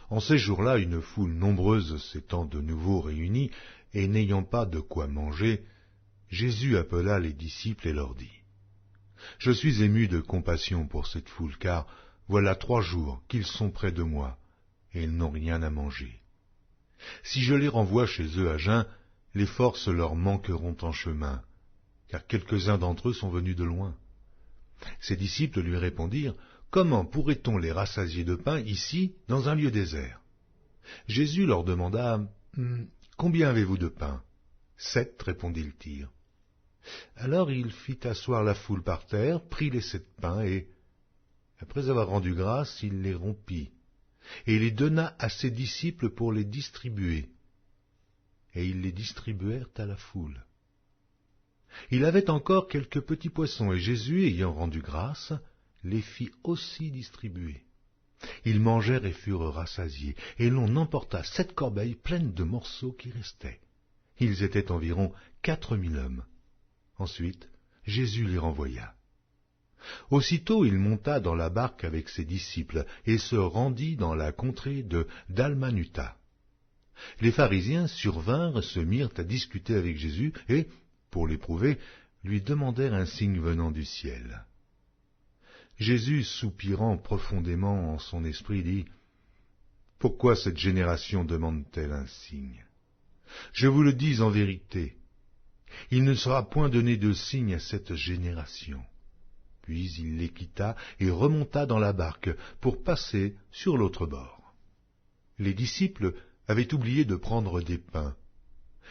En ces jours-là, une foule nombreuse s'étant de nouveau réunie, et n'ayant pas de quoi manger, Jésus appela les disciples et leur dit, « Je suis ému de compassion pour cette foule, car voilà 3 jours qu'ils sont près de moi, et ils n'ont rien à manger. Si je les renvoie chez eux à jeun, les forces leur manqueront en chemin, car quelques-uns d'entre eux sont venus de loin. » Ses disciples lui répondirent, « Comment pourrait-on les rassasier de pain ici, dans un lieu désert ?» Jésus leur demanda, « Combien avez-vous de pain ?» 7, répondit-il. Alors il fit asseoir la foule par terre, prit les 7 pains et, après avoir rendu grâce, il les rompit, et les donna à ses disciples pour les distribuer. Et ils les distribuèrent à la foule. Il avait encore quelques petits poissons, et Jésus, ayant rendu grâce, les fit aussi distribuer. Ils mangèrent et furent rassasiés, et l'on emporta 7 corbeilles pleines de morceaux qui restaient. Ils étaient environ 4000 hommes. Ensuite, Jésus les renvoya. Aussitôt il monta dans la barque avec ses disciples, et se rendit dans la contrée de Dalmanuta. Les pharisiens survinrent, se mirent à discuter avec Jésus, et, pour l'éprouver, lui demandèrent un signe venant du ciel. Jésus, soupirant profondément en son esprit, dit, « Pourquoi cette génération demande-t-elle un signe? Je vous le dis en vérité, Il ne sera point donné de signe à cette génération. » Puis il les quitta et remonta dans la barque pour passer sur l'autre bord. Les disciples avaient oublié de prendre des pains.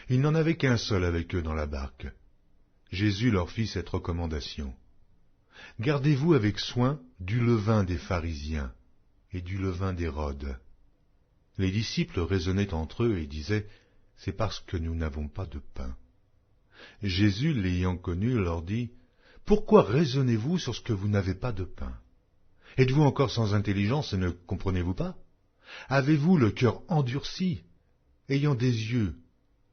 Il n'en avait qu'un seul avec eux dans la barque. Jésus leur fit cette recommandation. « Gardez-vous avec soin du levain des pharisiens et du levain d'Hérode. » Les disciples raisonnaient entre eux et disaient, « C'est parce que nous n'avons pas de pain. » Jésus, l'ayant connu, leur dit, « Pourquoi raisonnez-vous sur ce que vous n'avez pas de pain? Êtes-vous encore sans intelligence et ne comprenez-vous pas? Avez-vous le cœur endurci? Ayant des yeux,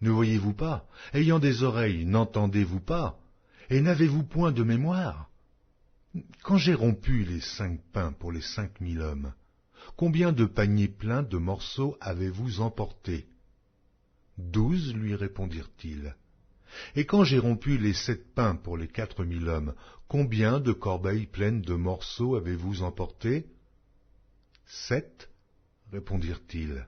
ne voyez-vous pas? Ayant des oreilles, n'entendez-vous pas? Et n'avez-vous point de mémoire? Quand j'ai rompu les 5 pains pour les 5000 hommes, combien de paniers pleins de morceaux avez-vous emportés? 12, lui répondirent-ils. Et quand j'ai rompu les 7 pains pour les 4000 hommes, combien de corbeilles pleines de morceaux avez-vous emportés? 7, répondirent-ils.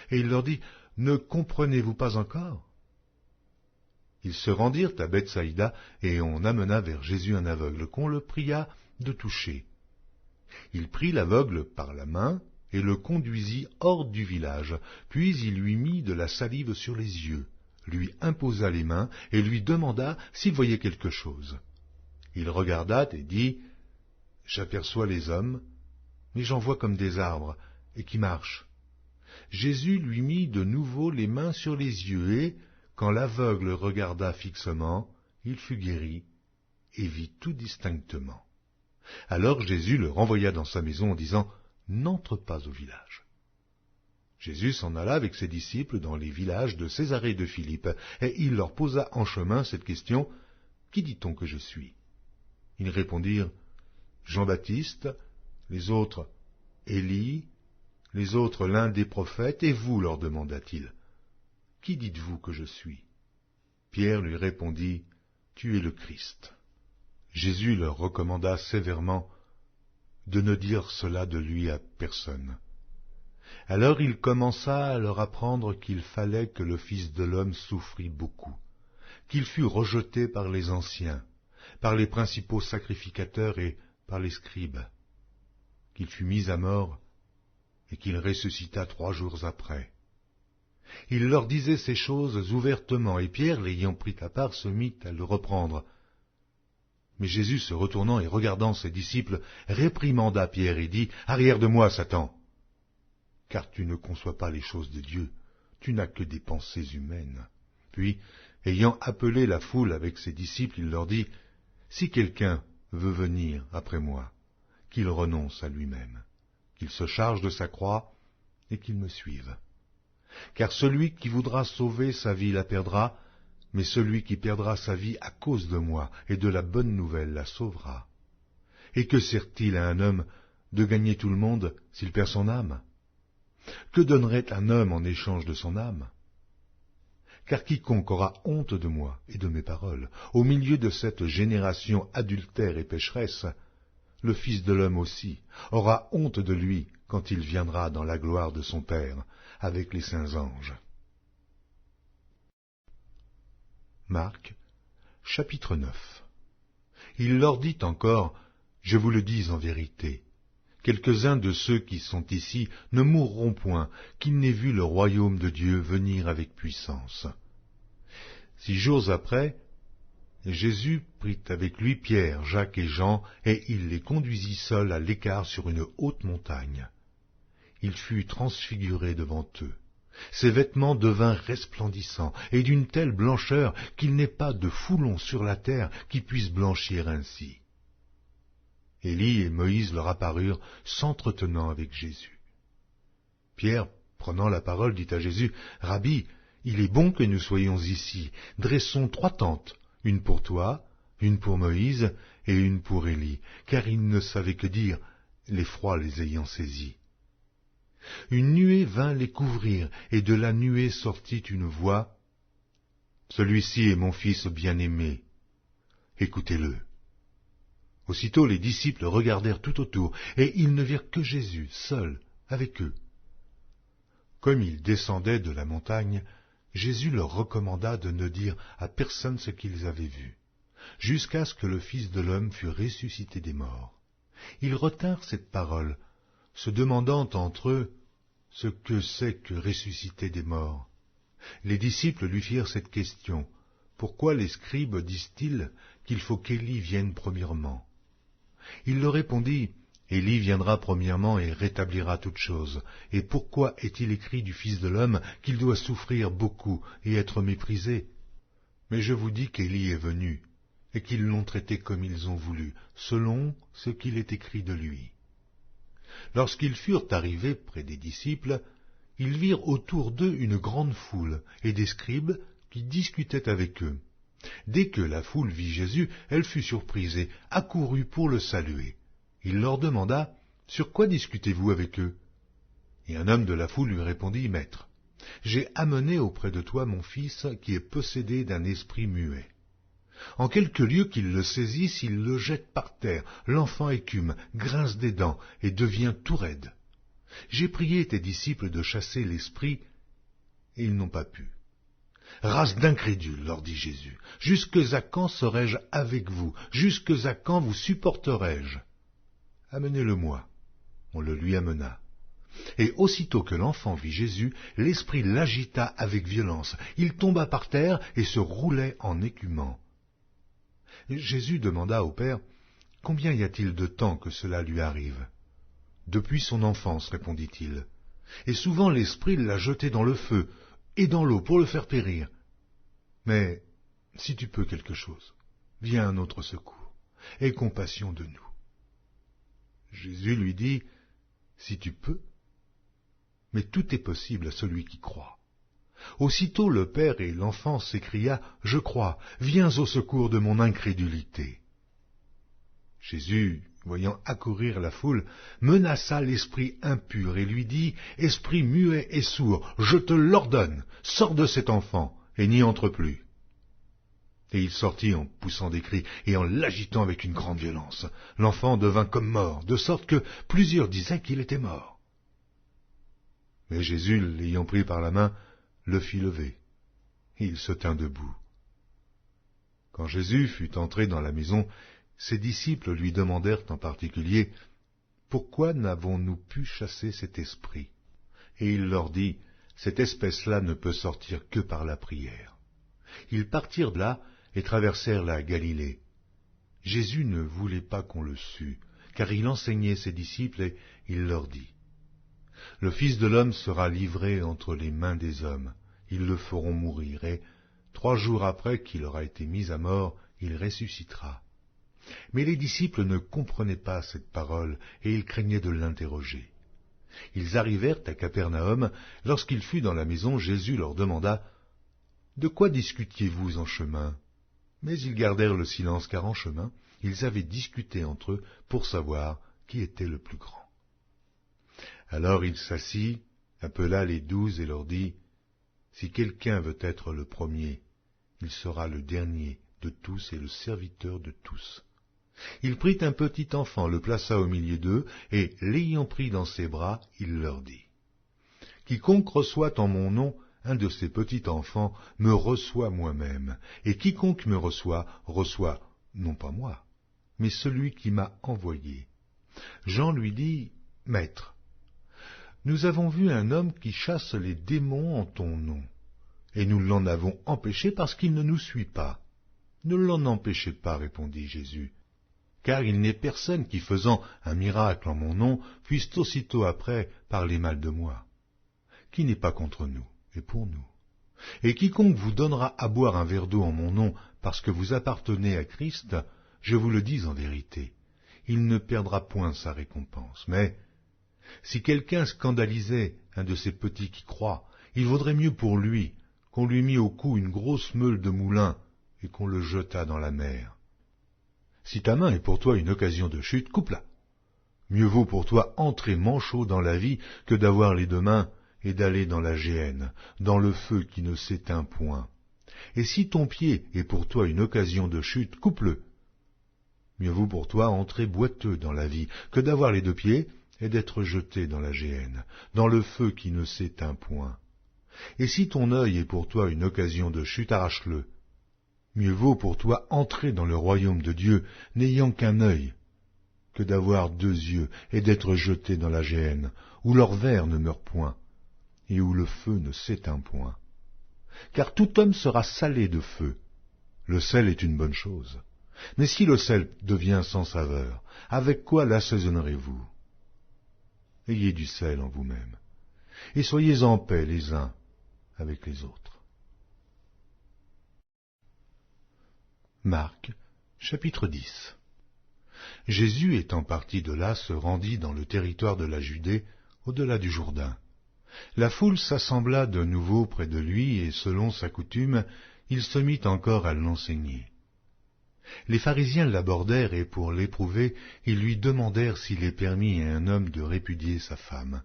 Et il leur dit, ne comprenez-vous pas encore? Ils se rendirent à Bethsaïda, et on amena vers Jésus un aveugle, qu'on le pria de toucher. Il prit l'aveugle par la main, et le conduisit hors du village, puis il lui mit de la salive sur les yeux, lui imposa les mains, et lui demanda s'il voyait quelque chose. Il regarda et dit, « J'aperçois les hommes, mais j'en vois comme des arbres, et qui marchent. » Jésus lui mit de nouveau les mains sur les yeux, et, quand l'aveugle regarda fixement, il fut guéri, et vit tout distinctement. Alors Jésus le renvoya dans sa maison en disant, « N'entre pas au village. » Jésus s'en alla avec ses disciples dans les villages de Césarée et de Philippe, et il leur posa en chemin cette question, « Qui dit-on que je suis ?» Ils répondirent, « Jean-Baptiste, les autres, Élie, les autres l'un des prophètes, et vous, leur demanda-t-il, « Qui dites-vous que je suis ?» Pierre lui répondit, « Tu es le Christ. » Jésus leur recommanda sévèrement de ne dire cela de lui à personne. Alors il commença à leur apprendre qu'il fallait que le Fils de l'homme souffrit beaucoup, qu'il fût rejeté par les anciens, par les principaux sacrificateurs et par les scribes, qu'il fût mis à mort et qu'il ressuscita 3 jours après. Il leur disait ces choses ouvertement, et Pierre, l'ayant pris à part, se mit à le reprendre. Mais Jésus, se retournant et regardant ses disciples, réprimanda Pierre et dit, « Arrière de moi, Satan, car tu ne conçois pas les choses de Dieu, tu n'as que des pensées humaines. » Puis, ayant appelé la foule avec ses disciples, il leur dit, « Si quelqu'un veut venir après moi, qu'il renonce à lui-même, qu'il se charge de sa croix et qu'il me suive. Car celui qui voudra sauver sa vie la perdra, mais celui qui perdra sa vie à cause de moi et de la bonne nouvelle la sauvera. Et que sert-il à un homme de gagner tout le monde s'il perd son âme? Que donnerait un homme en échange de son âme? Car quiconque aura honte de moi et de mes paroles, au milieu de cette génération adultère et pécheresse, le Fils de l'homme aussi aura honte de lui quand il viendra dans la gloire de son Père avec les saints anges. Marc, chapitre 9. Il leur dit encore, « Je vous le dis en vérité, quelques-uns de ceux qui sont ici ne mourront point, qu'ils n'aient vu le royaume de Dieu venir avec puissance. » 6 jours après, Jésus prit avec lui Pierre, Jacques et Jean, et il les conduisit seuls à l'écart sur une haute montagne. Il fut transfiguré devant eux. Ses vêtements devinrent resplendissants, et d'une telle blancheur qu'il n'est pas de foulon sur la terre qui puisse blanchir ainsi. Élie et Moïse leur apparurent, s'entretenant avec Jésus. Pierre, prenant la parole, dit à Jésus, « Rabbi, il est bon que nous soyons ici. Dressons 3 tentes, une pour toi, une pour Moïse et une pour Élie, car ils ne savaient que dire, l'effroi les ayant saisis. » Une nuée vint les couvrir, et de la nuée sortit une voix, « Celui-ci est mon fils bien-aimé, écoutez-le. » Aussitôt les disciples regardèrent tout autour, et ils ne virent que Jésus, seul, avec eux. Comme il descendait de la montagne, Jésus leur recommanda de ne dire à personne ce qu'ils avaient vu, jusqu'à ce que le Fils de l'homme fût ressuscité des morts. Ils retinrent cette parole, se demandant entre eux ce que c'est que ressusciter des morts. Les disciples lui firent cette question: « Pourquoi les scribes disent-ils qu'il faut qu'Élie vienne premièrement ?» Il leur répondit: « Élie viendra premièrement et rétablira toutes choses. Et pourquoi est-il écrit du Fils de l'homme qu'il doit souffrir beaucoup et être méprisé? Mais je vous dis qu'Élie est venu, et qu'ils l'ont traité comme ils ont voulu, selon ce qu'il est écrit de lui. » Lorsqu'ils furent arrivés près des disciples, ils virent autour d'eux une grande foule et des scribes qui discutaient avec eux. Dès que la foule vit Jésus, elle fut surprise et accourut pour le saluer. Il leur demanda: « Sur quoi discutez-vous avec eux ?» Et un homme de la foule lui répondit: « Maître, j'ai amené auprès de toi mon fils qui est possédé d'un esprit muet. En quelque lieu qu'il le saisisse, il le jette par terre. L'enfant écume, grince des dents et devient tout raide. J'ai prié tes disciples de chasser l'esprit, et ils n'ont pas pu. » « Race d'incrédules, leur dit Jésus, jusque à quand serai-je avec vous? Jusque à quand vous supporterai-je? Amenez-le-moi. » On le lui amena. Et aussitôt que l'enfant vit Jésus, l'esprit l'agita avec violence. Il tomba par terre et se roulait en écumant. Jésus demanda au Père: « Combien y a-t-il de temps que cela lui arrive ?» « Depuis son enfance, répondit-il. Et souvent l'esprit l'a jeté dans le feu et dans l'eau pour le faire périr. Mais si tu peux quelque chose, viens à notre secours, aie compassion de nous. » Jésus lui dit: « Si tu peux, mais tout est possible à celui qui croit. » Aussitôt le père et l'enfant s'écria: « Je crois, viens au secours de mon incrédulité. » Jésus, voyant accourir la foule, menaça l'esprit impur et lui dit: « Esprit muet et sourd, je te l'ordonne, sors de cet enfant et n'y entre plus. » Et il sortit en poussant des cris et en l'agitant avec une grande violence. L'enfant devint comme mort, de sorte que plusieurs disaient qu'il était mort. Mais Jésus, l'ayant pris par la main, le fit lever, et il se tint debout. Quand Jésus fut entré dans la maison, ses disciples lui demandèrent en particulier: « Pourquoi n'avons-nous pu chasser cet esprit ?» Et il leur dit: « Cette espèce-là ne peut sortir que par la prière. » Ils partirent de là et traversèrent la Galilée. Jésus ne voulait pas qu'on le sût, car il enseignait ses disciples, et il leur dit: « Le Fils de l'homme sera livré entre les mains des hommes. Ils le feront mourir, et 3 jours après qu'il aura été mis à mort, il ressuscitera. » Mais les disciples ne comprenaient pas cette parole, et ils craignaient de l'interroger. Ils arrivèrent à Capernaum. Lorsqu'il fut dans la maison, Jésus leur demanda: « De quoi discutiez-vous en chemin ?» Mais ils gardèrent le silence, car en chemin, ils avaient discuté entre eux pour savoir qui était le plus grand. Alors il s'assit, appela les 12 et leur dit: « Si quelqu'un veut être le premier, il sera le dernier de tous et le serviteur de tous. » Il prit un petit enfant, le plaça au milieu d'eux, et, l'ayant pris dans ses bras, il leur dit: « Quiconque reçoit en mon nom un de ces petits enfants me reçoit moi-même, et quiconque me reçoit, reçoit non pas moi, mais celui qui m'a envoyé. » Jean lui dit: « Maître, nous avons vu un homme qui chasse les démons en ton nom, et nous l'en avons empêché parce qu'il ne nous suit pas. » « Ne l'en empêchez pas, répondit Jésus, car il n'est personne qui, faisant un miracle en mon nom, puisse aussitôt après parler mal de moi. Qui n'est pas contre nous est pour nous. Et quiconque vous donnera à boire un verre d'eau en mon nom, parce que vous appartenez à Christ, je vous le dis en vérité, il ne perdra point sa récompense. Mais si quelqu'un scandalisait un de ces petits qui croient, il vaudrait mieux pour lui qu'on lui mît au cou une grosse meule de moulin et qu'on le jetât dans la mer. Si ta main est pour toi une occasion de chute, coupe-la. Mieux vaut pour toi entrer manchot dans la vie que d'avoir les 2 mains et d'aller dans la géhenne, dans le feu qui ne s'éteint point. Et si ton pied est pour toi une occasion de chute, coupe-le. Mieux vaut pour toi entrer boiteux dans la vie que d'avoir les 2 pieds et d'être jeté dans la géhenne, dans le feu qui ne s'éteint point. Et si ton œil est pour toi une occasion de chute, arrache-le. Mieux vaut pour toi entrer dans le royaume de Dieu n'ayant qu'un œil, que d'avoir 2 yeux et d'être jeté dans la géhenne, où leur ver ne meurt point, et où le feu ne s'éteint point. Car tout homme sera salé de feu. Le sel est une bonne chose. Mais si le sel devient sans saveur, avec quoi l'assaisonnerez-vous? Ayez du sel en vous-même, et soyez en paix les uns avec les autres. Marc, chapitre 10. Jésus étant parti de là se rendit dans le territoire de la Judée, au-delà du Jourdain. La foule s'assembla de nouveau près de lui, et selon sa coutume, il se mit encore à l'enseigner. Les pharisiens l'abordèrent, et pour l'éprouver, ils lui demandèrent s'il est permis à un homme de répudier sa femme.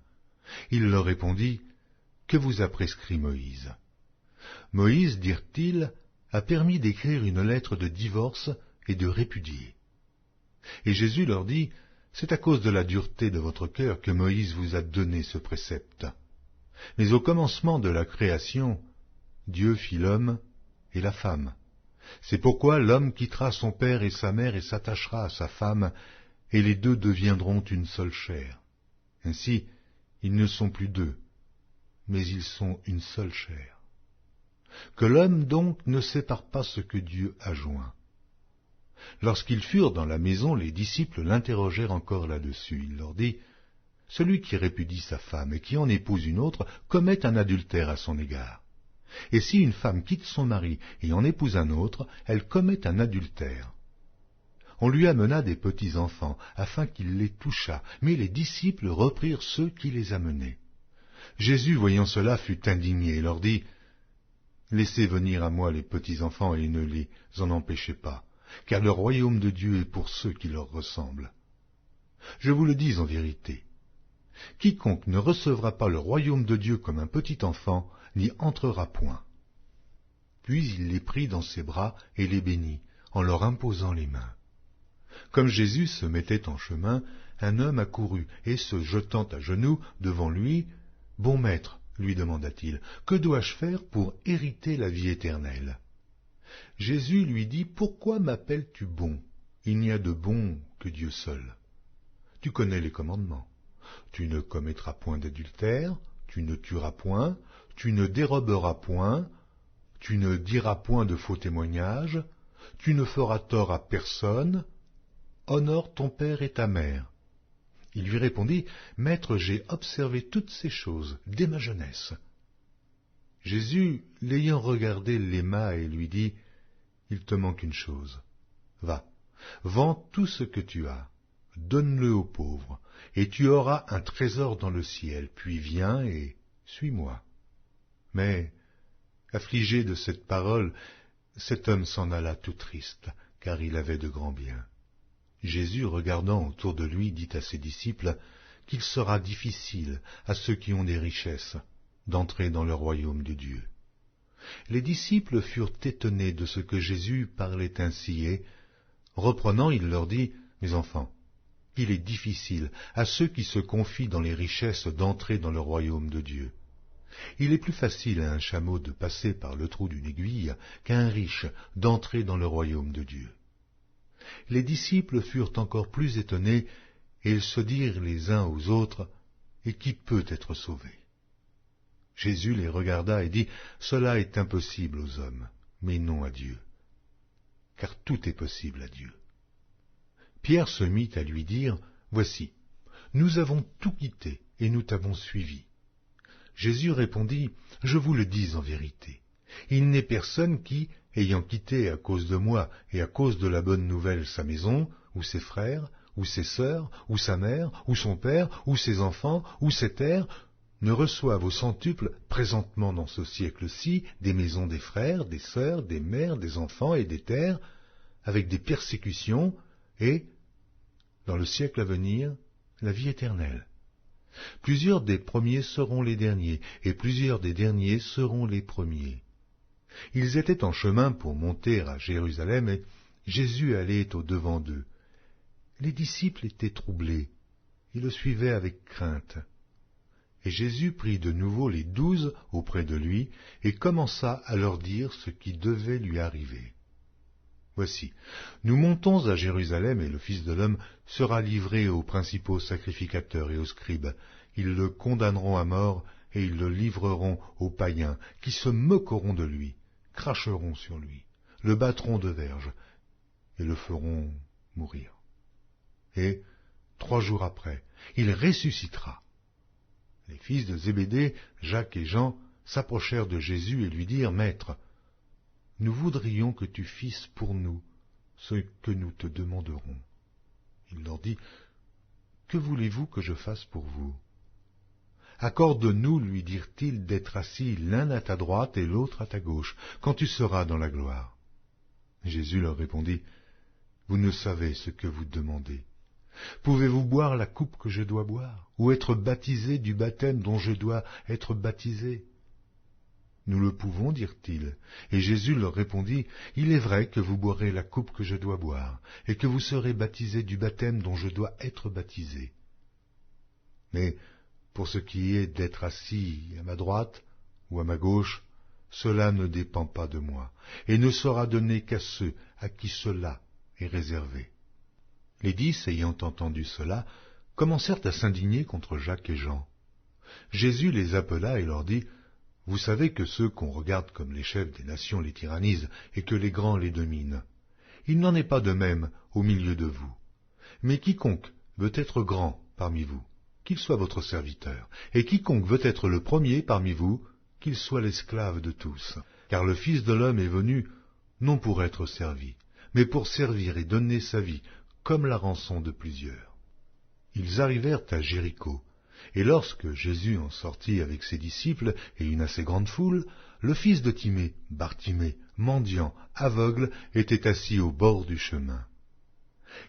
Il leur répondit, « Que vous a prescrit Moïse ?» Moïse, dirent-ils, a permis d'écrire une lettre de divorce et de répudier. Et Jésus leur dit, « C'est à cause de la dureté de votre cœur que Moïse vous a donné ce précepte. Mais au commencement de la création, Dieu fit l'homme et la femme. C'est pourquoi l'homme quittera son père et sa mère et s'attachera à sa femme, et les 2 deviendront une seule chair. Ainsi, ils ne sont plus 2, mais ils sont une seule chair. Que l'homme donc ne sépare pas ce que Dieu a joint. » Lorsqu'ils furent dans la maison, les disciples l'interrogèrent encore là-dessus. Il leur dit, « Celui qui répudie sa femme et qui en épouse une autre commet un adultère à son égard. Et si une femme quitte son mari et en épouse un autre, elle commet un adultère. » On lui amena des petits-enfants, afin qu'il les touchât, mais les disciples reprirent ceux qui les amenaient. Jésus, voyant cela, fut indigné et leur dit, « Laissez venir à moi les petits-enfants et ne les en empêchez pas, car le royaume de Dieu est pour ceux qui leur ressemblent. Je vous le dis en vérité, quiconque ne recevra pas le royaume de Dieu comme un petit enfant n'y entrera point. » Puis il les prit dans ses bras et les bénit, en leur imposant les mains. Comme Jésus se mettait en chemin, un homme accourut, et se jetant à genoux devant lui, « Bon maître, lui demanda-t-il, que dois-je faire pour hériter la vie éternelle ?» Jésus lui dit, « Pourquoi m'appelles-tu bon? Il n'y a de bon que Dieu seul. Tu connais les commandements. Tu ne commettras point d'adultère, tu ne tueras point, tu ne déroberas point, tu ne diras point de faux témoignages, tu ne feras tort à personne, honore ton père et ta mère. » Il lui répondit, « Maître, j'ai observé toutes ces choses dès ma jeunesse. » Jésus, l'ayant regardé, l'aima et lui dit, « Il te manque une chose. Va, vends tout ce que tu as, donne-le aux pauvres, et tu auras un trésor dans le ciel, puis viens et suis-moi. » Mais, affligé de cette parole, cet homme s'en alla tout triste, car il avait de grands biens. Jésus, regardant autour de lui, dit à ses disciples qu'il sera difficile à ceux qui ont des richesses d'entrer dans le royaume de Dieu. Les disciples furent étonnés de ce que Jésus parlait ainsi, et, reprenant, il leur dit, « Mes enfants, il est difficile à ceux qui se confient dans les richesses d'entrer dans le royaume de Dieu. Il est plus facile à un chameau de passer par le trou d'une aiguille qu'à un riche d'entrer dans le royaume de Dieu. » Les disciples furent encore plus étonnés, et ils se dirent les uns aux autres, « Et qui peut être sauvé ?» Jésus les regarda et dit, « Cela est impossible aux hommes, mais non à Dieu, car tout est possible à Dieu. » Pierre se mit à lui dire, « Voici, nous avons tout quitté et nous t'avons suivi. » Jésus répondit, « Je vous le dis en vérité, il n'est personne qui, ayant quitté à cause de moi et à cause de la bonne nouvelle sa maison, ou ses frères, ou ses sœurs, ou sa mère, ou son père, ou ses enfants, ou ses terres, ne reçoive au centuple présentement dans ce siècle-ci des maisons des frères, des sœurs, des mères, des enfants et des terres, avec des persécutions, et, dans le siècle à venir, la vie éternelle. Plusieurs des premiers seront les derniers, et plusieurs des derniers seront les premiers. » Ils étaient en chemin pour monter à Jérusalem, et Jésus allait au-devant d'eux. Les disciples étaient troublés, ils le suivaient avec crainte. Et Jésus prit de nouveau les 12 auprès de lui, et commença à leur dire ce qui devait lui arriver. Voici, nous montons à Jérusalem, et le Fils de l'homme sera livré aux principaux sacrificateurs et aux scribes. Ils le condamneront à mort, et ils le livreront aux païens, qui se moqueront de lui, cracheront sur lui, le battront de verge, et le feront mourir. Et, 3 jours après, il ressuscitera. Les fils de Zébédée, Jacques et Jean, s'approchèrent de Jésus et lui dirent, « Maître, nous voudrions que tu fisses pour nous ce que nous te demanderons. » Il leur dit, « Que voulez-vous que je fasse pour vous ?» « Accorde-nous, lui dirent-ils, d'être assis l'un à ta droite et l'autre à ta gauche, quand tu seras dans la gloire. » Jésus leur répondit, « Vous ne savez ce que vous demandez. Pouvez-vous boire la coupe que je dois boire, ou être baptisé du baptême dont je dois être baptisé ?» Nous le pouvons, dirent-ils. Et Jésus leur répondit, « Il est vrai que vous boirez la coupe que je dois boire, et que vous serez baptisés du baptême dont je dois être baptisé. Mais pour ce qui est d'être assis à ma droite ou à ma gauche, cela ne dépend pas de moi, et ne sera donné qu'à ceux à qui cela est réservé. » Les 10, ayant entendu cela, commencèrent à s'indigner contre Jacques et Jean. Jésus les appela et leur dit, « Vous savez que ceux qu'on regarde comme les chefs des nations les tyrannisent, et que les grands les dominent. Il n'en est pas de même au milieu de vous. Mais quiconque veut être grand parmi vous, qu'il soit votre serviteur, et quiconque veut être le premier parmi vous, qu'il soit l'esclave de tous. Car le Fils de l'homme est venu, non pour être servi, mais pour servir et donner sa vie, comme la rançon de plusieurs. » Ils arrivèrent à Jéricho, et lorsque Jésus en sortit avec ses disciples et une assez grande foule, le fils de Timée, Bartimée, mendiant, aveugle, était assis au bord du chemin.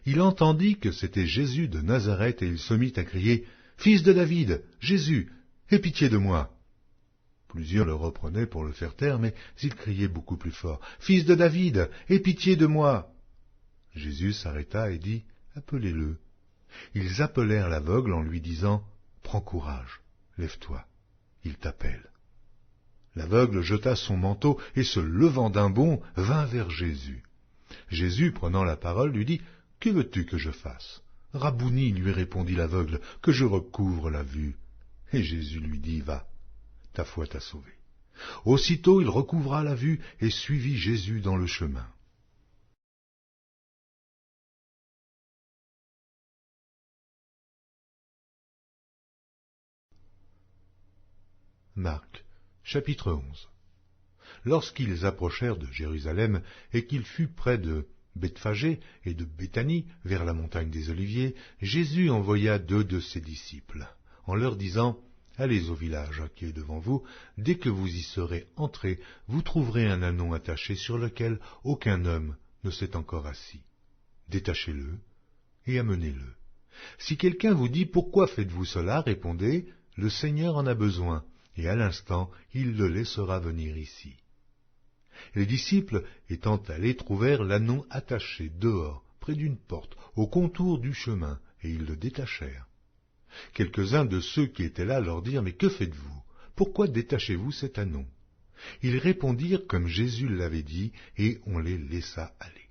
Il entendit que c'était Jésus de Nazareth, et il se mit à crier, « Fils de David, Jésus, aie pitié de moi !» Plusieurs le reprenaient pour le faire taire, mais il criait beaucoup plus fort, « Fils de David, aie pitié de moi !» Jésus s'arrêta et dit, « Appelez-le. » Ils appelèrent l'aveugle en lui disant, « Prends courage, lève-toi, il t'appelle. » L'aveugle jeta son manteau et, se levant d'un bond, vint vers Jésus. Jésus, prenant la parole, lui dit, « Que veux-tu que je fasse ?» « Rabouni, lui répondit l'aveugle, « que je recouvre la vue. » Et Jésus lui dit, « Va, ta foi t'a sauvé. » Aussitôt il recouvra la vue et suivit Jésus dans le chemin. Marc, chapitre 11. Lorsqu'ils approchèrent de Jérusalem et qu'il fut près de Bethphagée et de Béthanie, vers la montagne des Oliviers, Jésus envoya 2 de ses disciples, en leur disant, « Allez au village qui est devant vous, dès que vous y serez entrés, vous trouverez un ânon attaché sur lequel aucun homme ne s'est encore assis. Détachez-le et amenez-le. Si quelqu'un vous dit, pourquoi faites-vous cela, répondez, le Seigneur en a besoin, et à l'instant, il le laissera venir ici. » Les disciples, étant allés, trouvèrent l'ânon attaché dehors, près d'une porte, au contour du chemin, et ils le détachèrent. Quelques-uns de ceux qui étaient là leur dirent, « Mais que faites-vous? Pourquoi détachez-vous cet ânon ?» Ils répondirent comme Jésus l'avait dit, et on les laissa aller.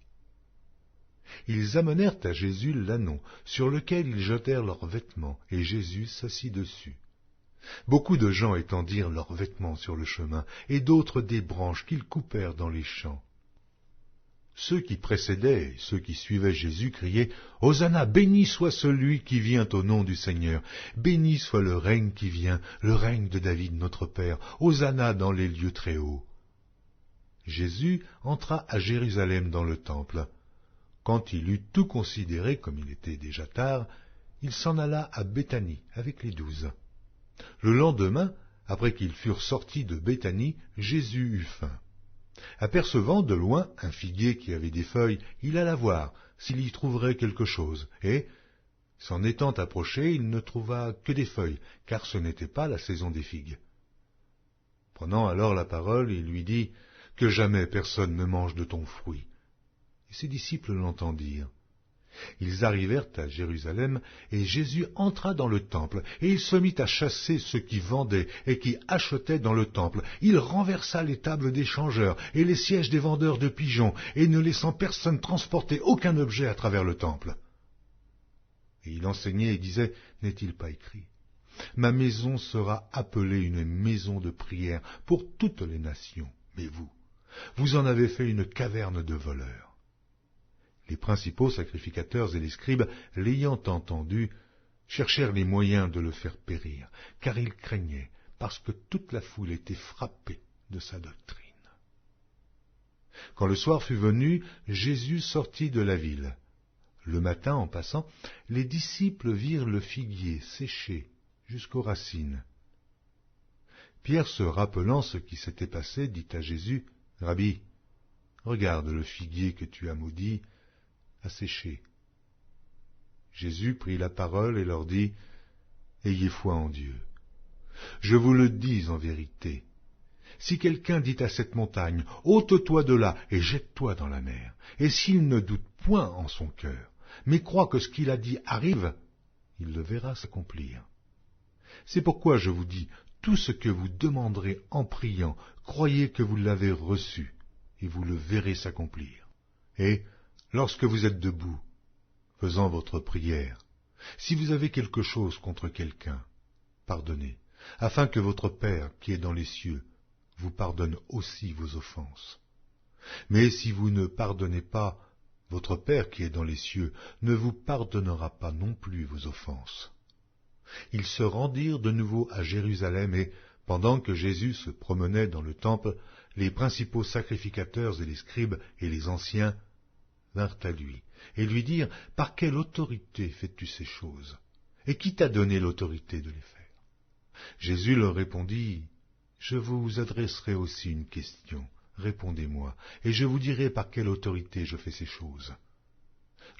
Ils amenèrent à Jésus l'ânon, sur lequel ils jetèrent leurs vêtements, et Jésus s'assit dessus. Beaucoup de gens étendirent leurs vêtements sur le chemin, et d'autres des branches qu'ils coupèrent dans les champs. Ceux qui précédaient et ceux qui suivaient Jésus criaient, « Hosanna, béni soit celui qui vient au nom du Seigneur, béni soit le règne qui vient, le règne de David notre Père, Hosanna dans les lieux très hauts. » Jésus entra à Jérusalem dans le temple. Quand il eut tout considéré, comme il était déjà tard, il s'en alla à Béthanie avec les 12. Le lendemain, après qu'ils furent sortis de Béthanie, Jésus eut faim. Apercevant de loin un figuier qui avait des feuilles, il alla voir s'il y trouverait quelque chose, et, s'en étant approché, il ne trouva que des feuilles, car ce n'était pas la saison des figues. Prenant alors la parole, il lui dit, « Que jamais personne ne mange de ton fruit. » Et ses disciples l'entendirent. Ils arrivèrent à Jérusalem, et Jésus entra dans le temple, et il se mit à chasser ceux qui vendaient et qui achetaient dans le temple. Il renversa les tables des changeurs et les sièges des vendeurs de pigeons, et ne laissant personne transporter aucun objet à travers le temple. Et il enseignait et disait, « N'est-il pas écrit ? Ma maison sera appelée une maison de prière pour toutes les nations, mais vous en avez fait une caverne de voleurs. » Les principaux sacrificateurs et les scribes, l'ayant entendu, cherchèrent les moyens de le faire périr, car ils craignaient, parce que toute la foule était frappée de sa doctrine. Quand le soir fut venu, Jésus sortit de la ville. Le matin, en passant, les disciples virent le figuier séché jusqu'aux racines. Pierre, se rappelant ce qui s'était passé, dit à Jésus, « Rabbi, regarde le figuier que tu as maudit, a séché. » Jésus prit la parole et leur dit, « Ayez foi en Dieu. Je vous le dis en vérité, si quelqu'un dit à cette montagne, « Ôte-toi de là et jette-toi dans la mer », et s'il ne doute point en son cœur, mais croit que ce qu'il a dit arrive, il le verra s'accomplir. C'est pourquoi je vous dis, tout ce que vous demanderez en priant, croyez que vous l'avez reçu, et vous le verrez s'accomplir. Et lorsque vous êtes debout, faisant votre prière, si vous avez quelque chose contre quelqu'un, pardonnez, afin que votre Père qui est dans les cieux vous pardonne aussi vos offenses. Mais si vous ne pardonnez pas, votre Père qui est dans les cieux ne vous pardonnera pas non plus vos offenses. » Ils se rendirent de nouveau à Jérusalem et, pendant que Jésus se promenait dans le temple, les principaux sacrificateurs et les scribes et les anciens vinrent à lui, et lui dirent, « Par quelle autorité fais-tu ces choses? Et qui t'a donné l'autorité de les faire ?» Jésus leur répondit, « Je vous adresserai aussi une question, répondez-moi, et je vous dirai par quelle autorité je fais ces choses.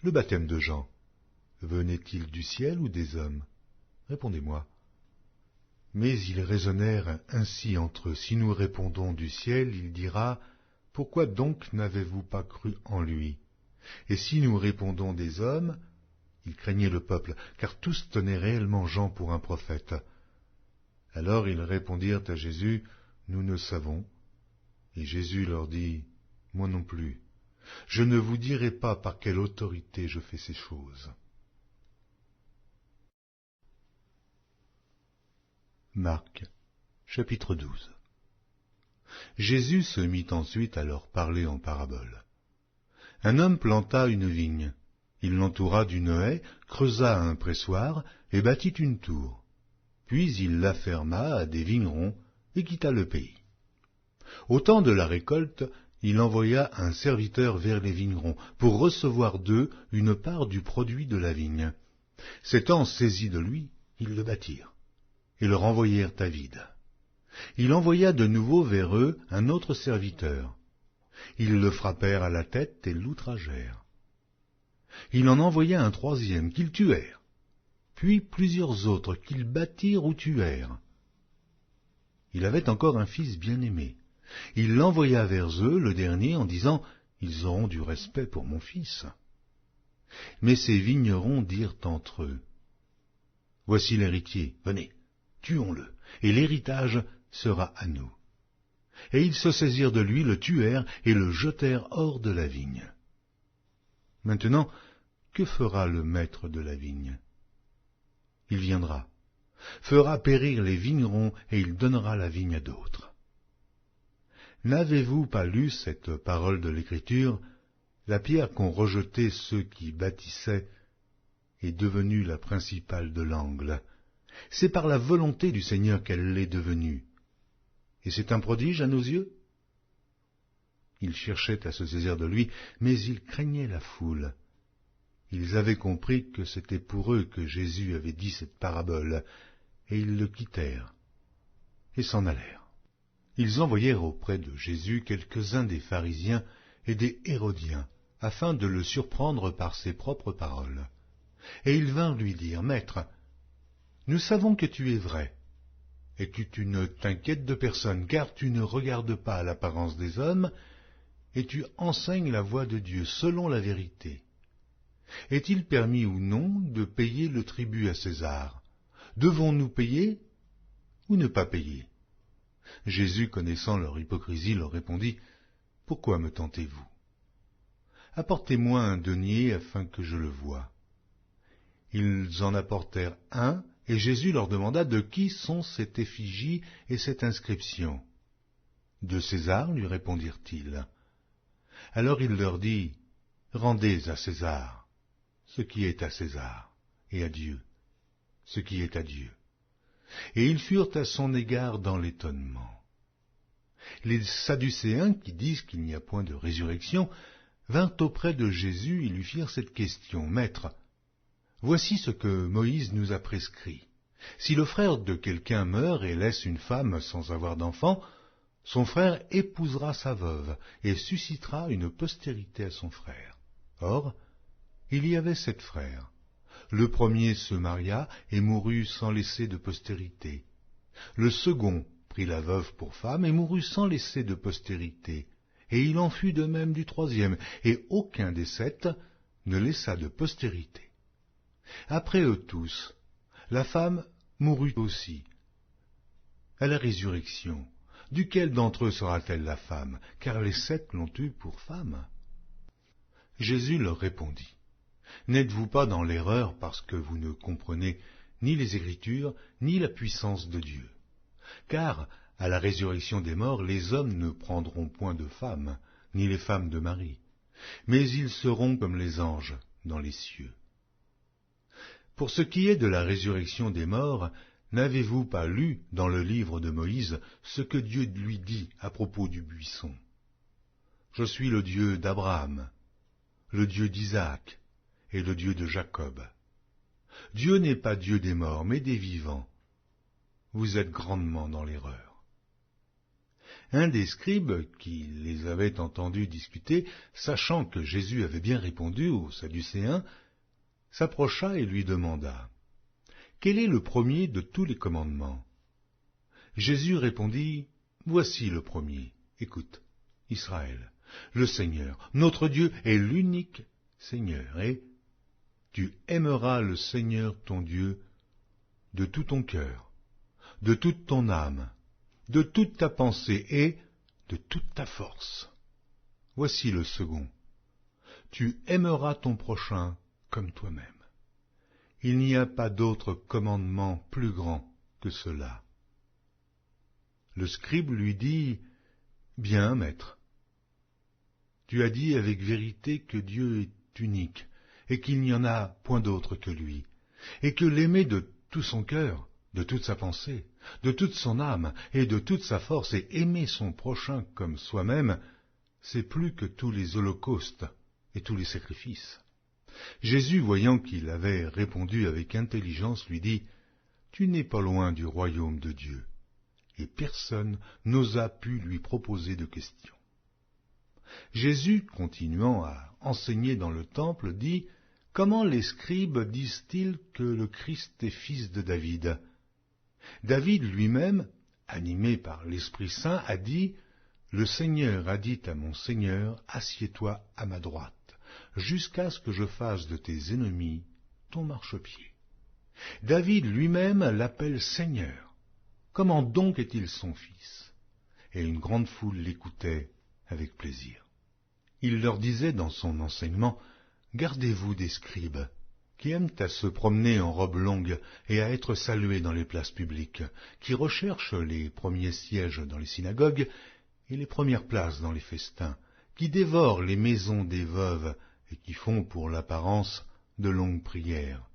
Le baptême de Jean, venait-il du ciel ou des hommes? Répondez-moi. » Mais ils raisonnèrent ainsi entre eux, « Si nous répondons du ciel, il dira, pourquoi donc n'avez-vous pas cru en lui? Et si nous répondons des hommes, ils craignaient le peuple, car tous tenaient réellement Jean pour un prophète. Alors ils répondirent à Jésus, « Nous ne savons. » Et Jésus leur dit, « Moi non plus. Je ne vous dirai pas par quelle autorité je fais ces choses. » Marc, chapitre 12. Jésus se mit ensuite à leur parler en parabole. Un homme planta une vigne. Il l'entoura d'une haie, creusa un pressoir et bâtit une tour. Puis il la ferma à des vignerons et quitta le pays. Au temps de la récolte, il envoya un serviteur vers les vignerons pour recevoir d'eux une part du produit de la vigne. S'étant saisis de lui, ils le battirent et le renvoyèrent à vide. Il envoya de nouveau vers eux un autre serviteur. Ils le frappèrent à la tête et l'outragèrent. Il en envoya un troisième qu'ils tuèrent, puis plusieurs autres qu'ils battirent ou tuèrent. Il avait encore un fils bien-aimé. Il l'envoya vers eux, le dernier, en disant, « Ils auront du respect pour mon fils. » Mais ces vignerons dirent entre eux, « Voici l'héritier, venez, tuons-le, et l'héritage sera à nous. » Et ils se saisirent de lui, le tuèrent et le jetèrent hors de la vigne. Maintenant, que fera le maître de la vigne? Il viendra, fera périr les vignerons et il donnera la vigne à d'autres. N'avez-vous pas lu cette parole de l'Écriture? La pierre qu'ont rejetée ceux qui bâtissaient est devenue la principale de l'angle. C'est par la volonté du Seigneur qu'elle l'est devenue. Et c'est un prodige à nos yeux? Ils cherchaient à se saisir de lui, mais ils craignaient la foule. Ils avaient compris que c'était pour eux que Jésus avait dit cette parabole, et ils le quittèrent et s'en allèrent. Ils envoyèrent auprès de Jésus quelques-uns des pharisiens et des hérodiens, afin de le surprendre par ses propres paroles. Et ils vinrent lui dire, « Maître, nous savons que tu es vrai, et que tu ne t'inquiètes de personne, car tu ne regardes pas à l'apparence des hommes, et tu enseignes la voie de Dieu selon la vérité. Est-il permis ou non de payer le tribut à César? Devons-nous payer ou ne pas payer? Jésus, connaissant leur hypocrisie, leur répondit, « Pourquoi me tentez-vous? Apportez-moi un denier afin que je le voie. » Ils en apportèrent un, et Jésus leur demanda, « De qui sont cette effigie et cette inscription? » « De César, lui répondirent-ils. Alors il leur dit, « Rendez à César ce qui est à César, et à Dieu ce qui est à Dieu. » Et ils furent à son égard dans l'étonnement. Les Sadducéens, qui disent qu'il n'y a point de résurrection, vinrent auprès de Jésus et lui firent cette question, « Maître, voici ce que Moïse nous a prescrit. Si le frère de quelqu'un meurt et laisse une femme sans avoir d'enfant, son frère épousera sa veuve et suscitera une postérité à son frère. Or, il y avait 7 frères. Le premier se maria et mourut sans laisser de postérité. Le second prit la veuve pour femme et mourut sans laisser de postérité. Et il en fut de même du troisième, et aucun des 7 ne laissa de postérité. Après eux tous, la femme mourut aussi. À la résurrection, duquel d'entre eux sera-t-elle la femme, car les 7 l'ont eue pour femme? Jésus leur répondit, « N'êtes-vous pas dans l'erreur parce que vous ne comprenez ni les Écritures, ni la puissance de Dieu? Car, à la résurrection des morts, les hommes ne prendront point de femmes, ni les femmes de mari, mais ils seront comme les anges dans les cieux. Pour ce qui est de la résurrection des morts, n'avez-vous pas lu dans le livre de Moïse ce que Dieu lui dit à propos du buisson? Je suis le Dieu d'Abraham, le Dieu d'Isaac et le Dieu de Jacob. Dieu n'est pas Dieu des morts, mais des vivants. Vous êtes grandement dans l'erreur. » Un des scribes, qui les avait entendus discuter, sachant que Jésus avait bien répondu aux Sadducéens, s'approcha et lui demanda, « Quel est le premier de tous les commandements? » Jésus répondit, « Voici le premier. Écoute, Israël, le Seigneur, notre Dieu est l'unique Seigneur, et tu aimeras le Seigneur ton Dieu de tout ton cœur, de toute ton âme, de toute ta pensée et de toute ta force. Voici le second. Tu aimeras ton prochain comme toi-même. Il n'y a pas d'autre commandement plus grand que cela. » Le scribe lui dit, « Bien, maître, tu as dit avec vérité que Dieu est unique, et qu'il n'y en a point d'autre que lui, et que l'aimer de tout son cœur, de toute sa pensée, de toute son âme et de toute sa force, et aimer son prochain comme soi-même, c'est plus que tous les holocaustes et tous les sacrifices. » Jésus, voyant qu'il avait répondu avec intelligence, lui dit, « Tu n'es pas loin du royaume de Dieu. » Et personne n'osa pu lui proposer de question. Jésus, continuant à enseigner dans le temple, dit, « Comment les scribes disent-ils que le Christ est fils de David? David lui-même, animé par l'Esprit Saint, a dit, « Le Seigneur a dit à mon Seigneur, assieds-toi à ma droite, jusqu'à ce que je fasse de tes ennemis ton marchepied. » David lui-même l'appelle Seigneur. Comment donc est-il son fils? Et une grande foule l'écoutait avec plaisir. Il leur disait dans son enseignement, « Gardez-vous des scribes, qui aiment à se promener en robe longue et à être salués dans les places publiques, qui recherchent les premiers sièges dans les synagogues et les premières places dans les festins, qui dévorent les maisons des veuves et qui font pour l'apparence de longues prières.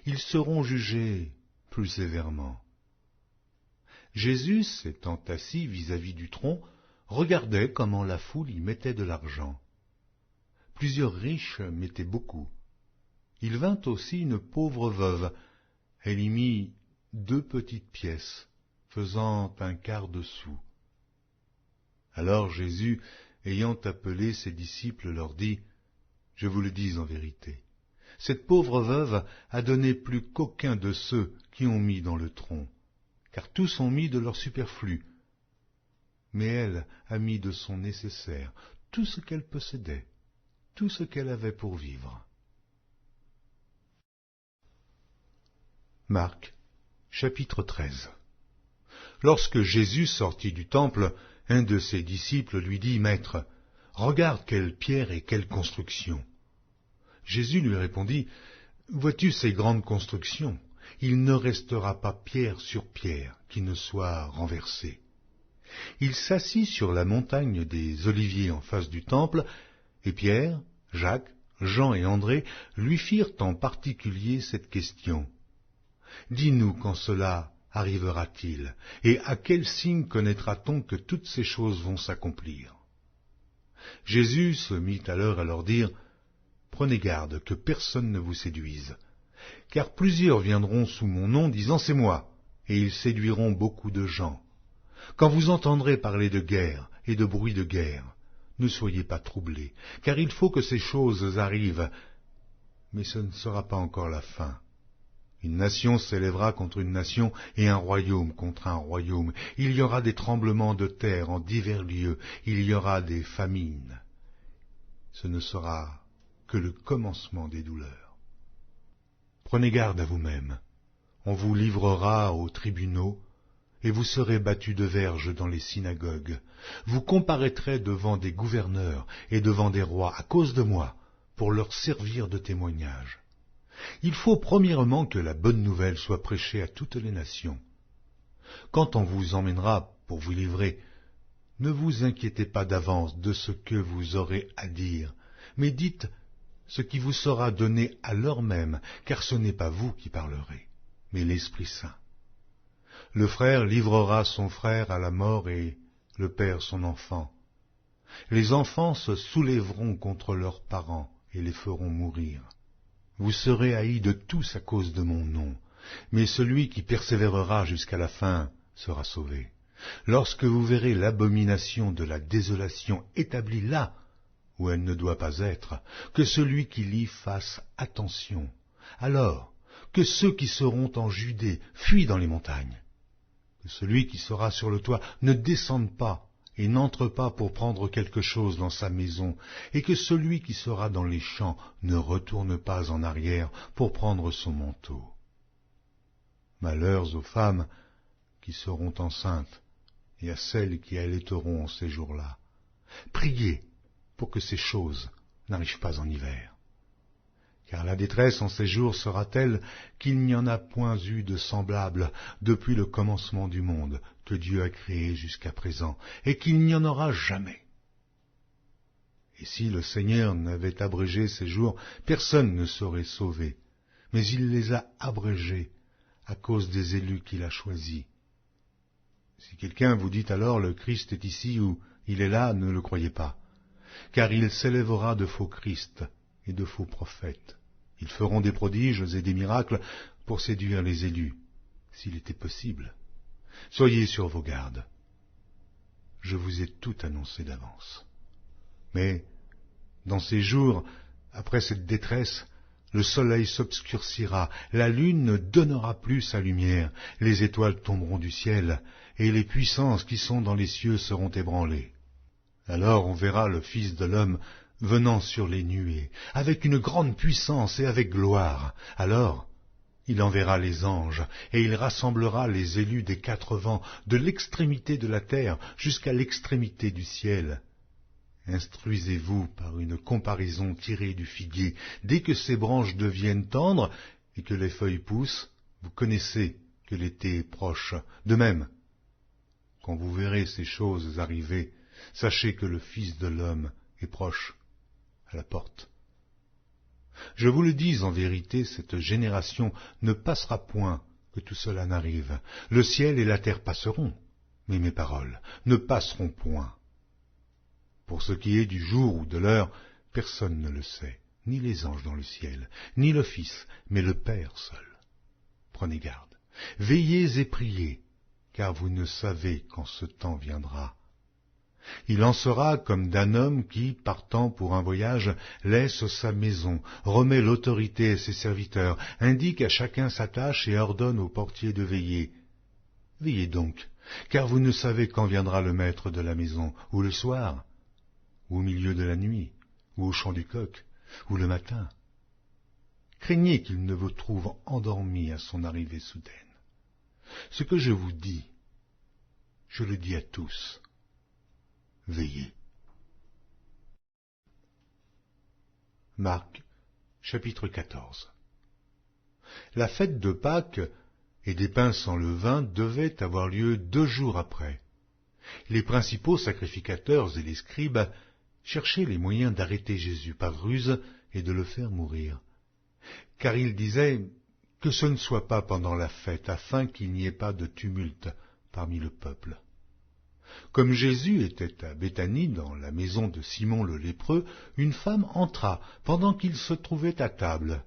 Ils seront jugés plus sévèrement. » Jésus, s'étant assis vis-à-vis du tronc, regardait comment la foule y mettait de l'argent. Plusieurs riches mettaient beaucoup. Il vint aussi une pauvre veuve. Elle y mit 2 petites pièces, faisant un quart de sou. Alors Jésus, ayant appelé ses disciples, leur dit, « Je vous le dis en vérité, cette pauvre veuve a donné plus qu'aucun de ceux qui ont mis dans le tronc, car tous ont mis de leur superflu. Mais elle a mis de son nécessaire, tout ce qu'elle possédait, tout ce qu'elle avait pour vivre. » Marc, chapitre 13. Lorsque Jésus sortit du temple, un de ses disciples lui dit, « Maître, regarde quelle pierre et quelle construction. » Jésus lui répondit, « Vois-tu ces grandes constructions? Il ne restera pas pierre sur pierre qui ne soit renversée. » Il s'assit sur la montagne des Oliviers en face du temple, et Pierre, Jacques, Jean et André lui firent en particulier cette question. « Dis-nous quand cela arrivera-t-il, et à quel signe connaîtra-t-on que toutes ces choses vont s'accomplir ?» Jésus se mit alors à leur dire, « Prenez garde que personne ne vous séduise, car plusieurs viendront sous mon nom disant « C'est moi », et ils séduiront beaucoup de gens. Quand vous entendrez parler de guerre et de bruit de guerre, ne soyez pas troublés, car il faut que ces choses arrivent, mais ce ne sera pas encore la fin. Une nation s'élèvera contre une nation et un royaume contre un royaume. Il y aura des tremblements de terre en divers lieux, il y aura des famines. Ce ne sera que le commencement des douleurs. Prenez garde à vous-même. On vous livrera aux tribunaux, et vous serez battus de verges dans les synagogues. Vous comparaîtrez devant des gouverneurs et devant des rois à cause de moi, pour leur servir de témoignage. Il faut premièrement que la bonne nouvelle soit prêchée à toutes les nations. Quand on vous emmènera pour vous livrer, ne vous inquiétez pas d'avance de ce que vous aurez à dire, mais dites ce qui vous sera donné à l'heure même, car ce n'est pas vous qui parlerez, mais l'Esprit Saint. Le frère livrera son frère à la mort et le père son enfant. Les enfants se soulèveront contre leurs parents et les feront mourir. Vous serez haïs de tous à cause de mon nom, mais celui qui persévérera jusqu'à la fin sera sauvé. Lorsque vous verrez l'abomination de la désolation établie là où elle ne doit pas être, que celui qui lit fasse attention. Alors que ceux qui seront en Judée fuient dans les montagnes. Que celui qui sera sur le toit ne descende pas et n'entre pas pour prendre quelque chose dans sa maison, et que celui qui sera dans les champs ne retourne pas en arrière pour prendre son manteau. Malheurs aux femmes qui seront enceintes et à celles qui allaiteront en ces jours-là. Priez pour que ces choses n'arrivent pas en hiver. Car la détresse en ces jours sera telle qu'il n'y en a point eu de semblable depuis le commencement du monde que Dieu a créé jusqu'à présent, et qu'il n'y en aura jamais. Et si le Seigneur n'avait abrégé ces jours, personne ne serait sauvé, mais il les a abrégés à cause des élus qu'il a choisis. Si quelqu'un vous dit alors le Christ est ici ou il est là, ne le croyez pas, car il s'élèvera de faux Christ et de faux prophètes. Ils feront des prodiges et des miracles pour séduire les élus, s'il était possible. Soyez sur vos gardes. Je vous ai tout annoncé d'avance. Mais, dans ces jours, après cette détresse, le soleil s'obscurcira, la lune ne donnera plus sa lumière, les étoiles tomberont du ciel, et les puissances qui sont dans les cieux seront ébranlées. Alors on verra le Fils de l'homme venant sur les nuées, avec une grande puissance et avec gloire. Alors, il enverra les anges, et il rassemblera les élus des 4 vents, de l'extrémité de la terre jusqu'à l'extrémité du ciel. Instruisez-vous par une comparaison tirée du figuier. Dès que ses branches deviennent tendres et que les feuilles poussent, vous connaissez que l'été est proche. De même, quand vous verrez ces choses arriver, sachez que le Fils de l'homme est proche, à la porte. Je vous le dis en vérité, cette génération ne passera point que tout cela n'arrive. Le ciel et la terre passeront, mais mes paroles ne passeront point. Pour ce qui est du jour ou de l'heure, personne ne le sait, ni les anges dans le ciel, ni le Fils, mais le Père seul. Prenez garde, veillez et priez, car vous ne savez quand ce temps viendra. Il en sera comme d'un homme qui, partant pour un voyage, laisse sa maison, remet l'autorité à ses serviteurs, indique à chacun sa tâche et ordonne au portier de veiller. Veillez donc, car vous ne savez quand viendra le maître de la maison, ou le soir, ou au milieu de la nuit, ou au chant du coq, ou le matin. Craignez qu'il ne vous trouve endormis à son arrivée soudaine. Ce que je vous dis, je le dis à tous. Veillez. Marc, chapitre 14. La fête de Pâques et des pains sans levain devait avoir lieu 2 jours après. Les principaux sacrificateurs et les scribes cherchaient les moyens d'arrêter Jésus par ruse et de le faire mourir. Car ils disaient que ce ne soit pas pendant la fête, afin qu'il n'y ait pas de tumulte parmi le peuple. Comme Jésus était à Béthanie, dans la maison de Simon le lépreux, une femme entra pendant qu'il se trouvait à table.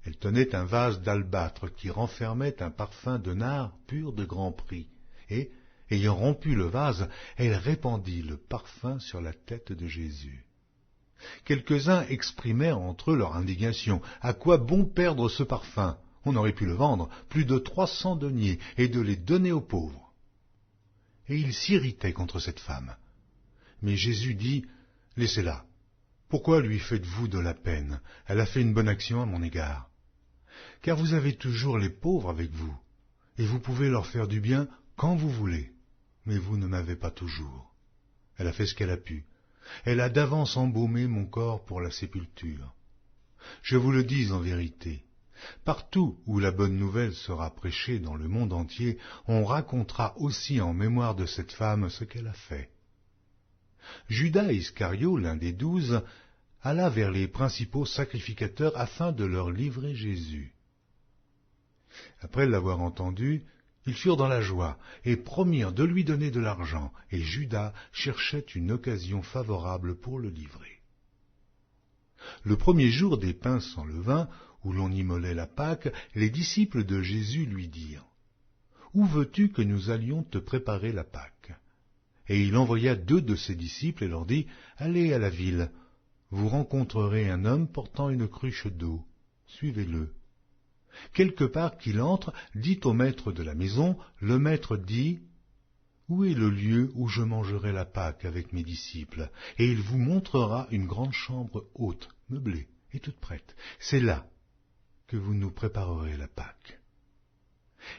Elle tenait un vase d'albâtre qui renfermait un parfum de nard pur de grand prix, et, ayant rompu le vase, elle répandit le parfum sur la tête de Jésus. Quelques-uns exprimèrent entre eux leur indignation. À quoi bon perdre ce parfum? On aurait pu le vendre plus de 300 deniers et de les donner aux pauvres. Et ils s'irritaient contre cette femme. Mais Jésus dit, « Laissez-la. Pourquoi lui faites-vous de la peine? Elle a fait une bonne action à mon égard. Car vous avez toujours les pauvres avec vous, et vous pouvez leur faire du bien quand vous voulez, mais vous ne m'avez pas toujours. Elle a fait ce qu'elle a pu. Elle a d'avance embaumé mon corps pour la sépulture. Je vous le dis en vérité, partout où la bonne nouvelle sera prêchée dans le monde entier, on racontera aussi en mémoire de cette femme ce qu'elle a fait. » Judas Iscario, l'un des 12, alla vers les principaux sacrificateurs afin de leur livrer Jésus. Après l'avoir entendu, ils furent dans la joie et promirent de lui donner de l'argent, et Judas cherchait une occasion favorable pour le livrer. Le premier jour des pains sans levain, où l'on immolait la Pâque, les disciples de Jésus lui dirent, « Où veux-tu que nous allions te préparer la Pâque ?» Et il envoya 2 de ses disciples et leur dit, « Allez à la ville, vous rencontrerez un homme portant une cruche d'eau, suivez-le. Quelque part qu'il entre, dites au maître de la maison, le maître dit, « Où est le lieu où je mangerai la Pâque avec mes disciples ?» Et il vous montrera une grande chambre haute, meublée et toute prête. C'est là que vous nous préparerez la Pâque.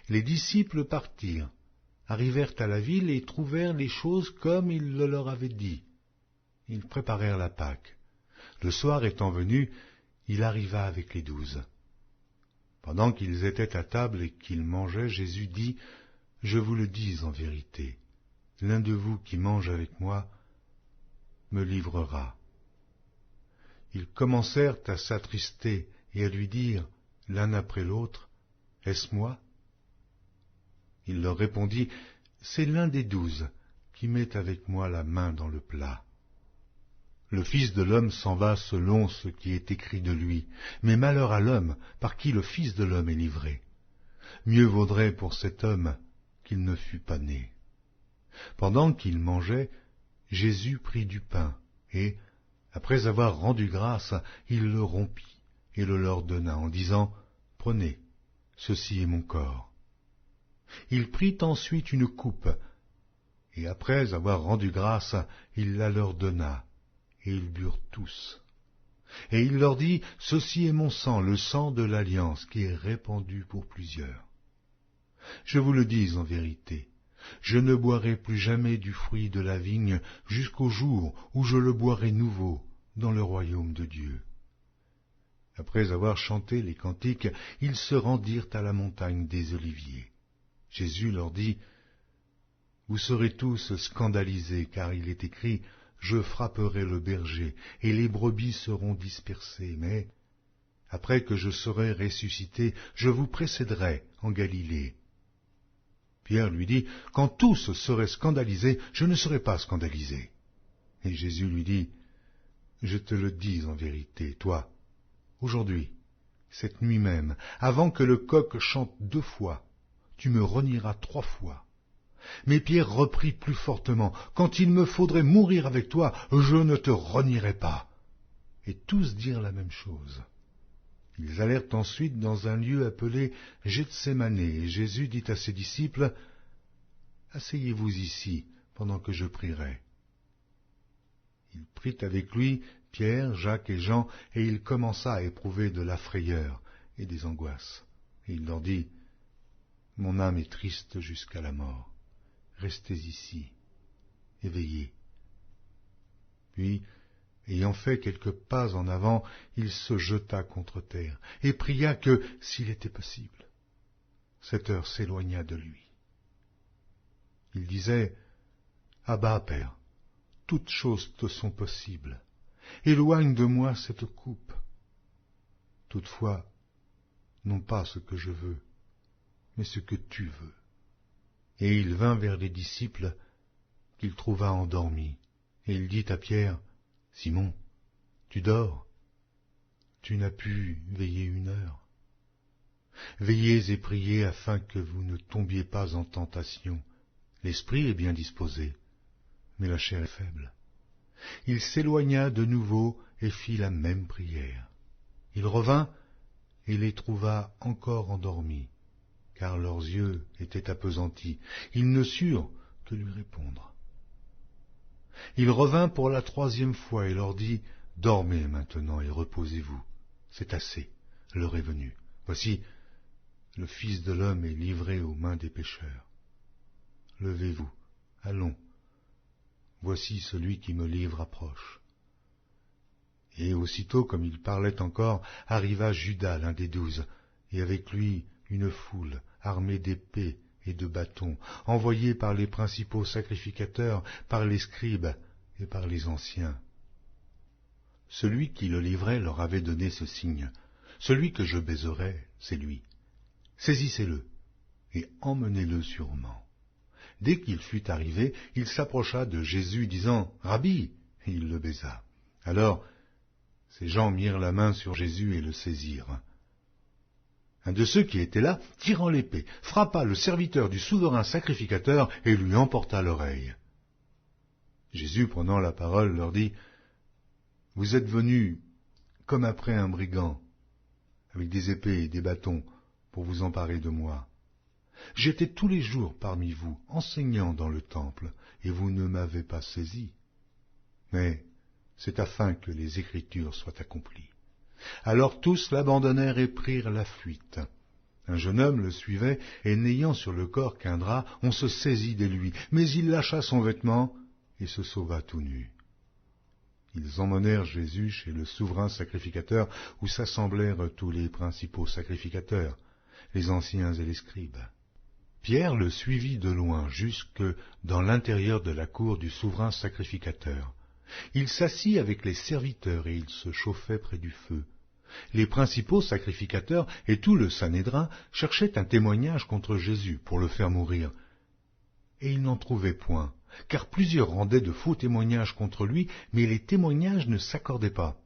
Les disciples partirent, arrivèrent à la ville et trouvèrent les choses comme il le leur avait dit. Ils préparèrent la Pâque. Le soir étant venu, il arriva avec les 12. Pendant qu'ils étaient à table et qu'ils mangeaient, Jésus dit, « Je vous le dis en vérité, l'un de vous qui mange avec moi me livrera. » Ils commencèrent à s'attrister et à lui dire, l'un après l'autre, « Est-ce moi ?» Il leur répondit, « C'est l'un des 12 qui met avec moi la main dans le plat. Le Fils de l'homme s'en va selon ce qui est écrit de lui, mais malheur à l'homme par qui le Fils de l'homme est livré. Mieux vaudrait pour cet homme qu'il ne fût pas né. » Pendant qu'ils mangeaient, Jésus prit du pain, et, après avoir rendu grâce, il le rompit et le leur donna en disant, « Prenez, ceci est mon corps. » Il prit ensuite une coupe, et après avoir rendu grâce, il la leur donna, et ils burent tous. Et il leur dit, « Ceci est mon sang, le sang de l'alliance, qui est répandu pour plusieurs. Je vous le dis en vérité, je ne boirai plus jamais du fruit de la vigne jusqu'au jour où je le boirai nouveau dans le royaume de Dieu. » Après avoir chanté les cantiques, ils se rendirent à la montagne des Oliviers. Jésus leur dit, « Vous serez tous scandalisés, car il est écrit, « Je frapperai le berger, et les brebis seront dispersées, mais, après que je serai ressuscité, je vous précéderai en Galilée. » Pierre lui dit, « Quand tous seraient scandalisés, je ne serai pas scandalisé. » Et Jésus lui dit, « Je te le dis en vérité, toi, aujourd'hui, cette nuit même, avant que le coq chante 2 fois, tu me renieras 3 fois. » Mais Pierre reprit plus fortement, « Quand il me faudrait mourir avec toi, je ne te renierai pas. » Et tous dirent la même chose. Ils allèrent ensuite dans un lieu appelé Gethsémane, et Jésus dit à ses disciples, « Asseyez-vous ici pendant que je prierai. » Il prit avec lui Pierre, Jacques et Jean, et il commença à éprouver de la frayeur et des angoisses. Et il leur dit, « Mon âme est triste jusqu'à la mort. Restez ici, et veillez. » Puis, ayant fait quelques pas en avant, il se jeta contre terre, et pria que, s'il était possible, cette heure s'éloignât de lui. Il disait, « Abba, Père, toutes choses te sont possibles. Éloigne de moi cette coupe. Toutefois, non pas ce que je veux, mais ce que tu veux. » Et il vint vers les disciples qu'il trouva endormis, et il dit à Pierre, « Simon, tu dors? Tu n'as pu veiller 1 heure? Veillez et priez afin que vous ne tombiez pas en tentation. L'esprit est bien disposé, mais la chair est faible. » Il s'éloigna de nouveau et fit la même prière. Il revint et les trouva encore endormis, car leurs yeux étaient appesantis. Ils ne surent que lui répondre. Il revint pour la 3e fois et leur dit, « Dormez maintenant et reposez-vous. C'est assez, l'heure est venue. Voici, le Fils de l'homme est livré aux mains des pécheurs. Levez-vous, allons. Voici celui qui me livre approche. » Et aussitôt, comme il parlait encore, arriva Judas, l'un des 12, et avec lui une foule, armée d'épées et de bâtons, envoyés par les principaux sacrificateurs, par les scribes et par les anciens. Celui qui le livrait leur avait donné ce signe, « Celui que je baiserai, c'est lui. Saisissez-le et emmenez-le sûrement. » Dès qu'il fut arrivé, il s'approcha de Jésus, disant, « Rabbi !» et il le baisa. Alors, ces gens mirent la main sur Jésus et le saisirent. Un de ceux qui étaient là, tirant l'épée, frappa le serviteur du souverain sacrificateur et lui emporta l'oreille. Jésus, prenant la parole, leur dit, « Vous êtes venus comme après un brigand, avec des épées et des bâtons, pour vous emparer de moi. J'étais tous les jours parmi vous, enseignant dans le temple, et vous ne m'avez pas saisi. Mais c'est afin que les Écritures soient accomplies. » Alors tous l'abandonnèrent et prirent la fuite. Un jeune homme le suivait, et n'ayant sur le corps qu'un drap, on se saisit de lui, mais il lâcha son vêtement et se sauva tout nu. Ils emmenèrent Jésus chez le souverain sacrificateur, où s'assemblèrent tous les principaux sacrificateurs, les anciens et les scribes. Pierre le suivit de loin jusque dans l'intérieur de la cour du souverain sacrificateur. Il s'assit avec les serviteurs et il se chauffait près du feu. Les principaux sacrificateurs et tout le Sanhédrin cherchaient un témoignage contre Jésus pour le faire mourir. Et ils n'en trouvaient point, car plusieurs rendaient de faux témoignages contre lui, mais les témoignages ne s'accordaient pas.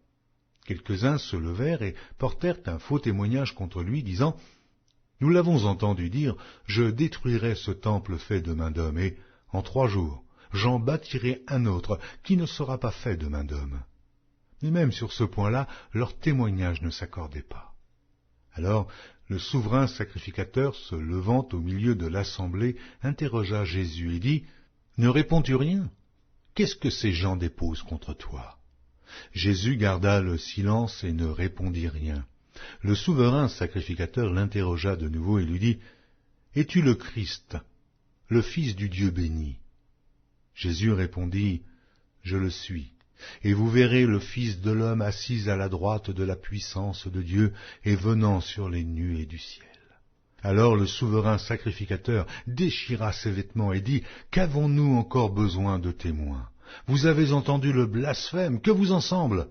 Quelques-uns se levèrent et portèrent un faux témoignage contre lui, disant « Nous l'avons entendu dire, je détruirai ce temple fait de main d'homme, et en 3 jours, j'en bâtirai un autre qui ne sera pas fait de main d'homme. » Mais même sur ce point-là, leur témoignage ne s'accordait pas. Alors, le souverain sacrificateur, se levant au milieu de l'assemblée, interrogea Jésus et dit, « Ne réponds-tu rien? Qu'est-ce que ces gens déposent contre toi ?» Jésus garda le silence et ne répondit rien. Le souverain sacrificateur l'interrogea de nouveau et lui dit, « Es-tu le Christ, le Fils du Dieu béni ?» Jésus répondit, « Je le suis, et vous verrez le Fils de l'homme assis à la droite de la puissance de Dieu et venant sur les nuées du ciel. » Alors le souverain sacrificateur déchira ses vêtements et dit, « Qu'avons-nous encore besoin de témoins? Vous avez entendu le blasphème, que vous en semble ?»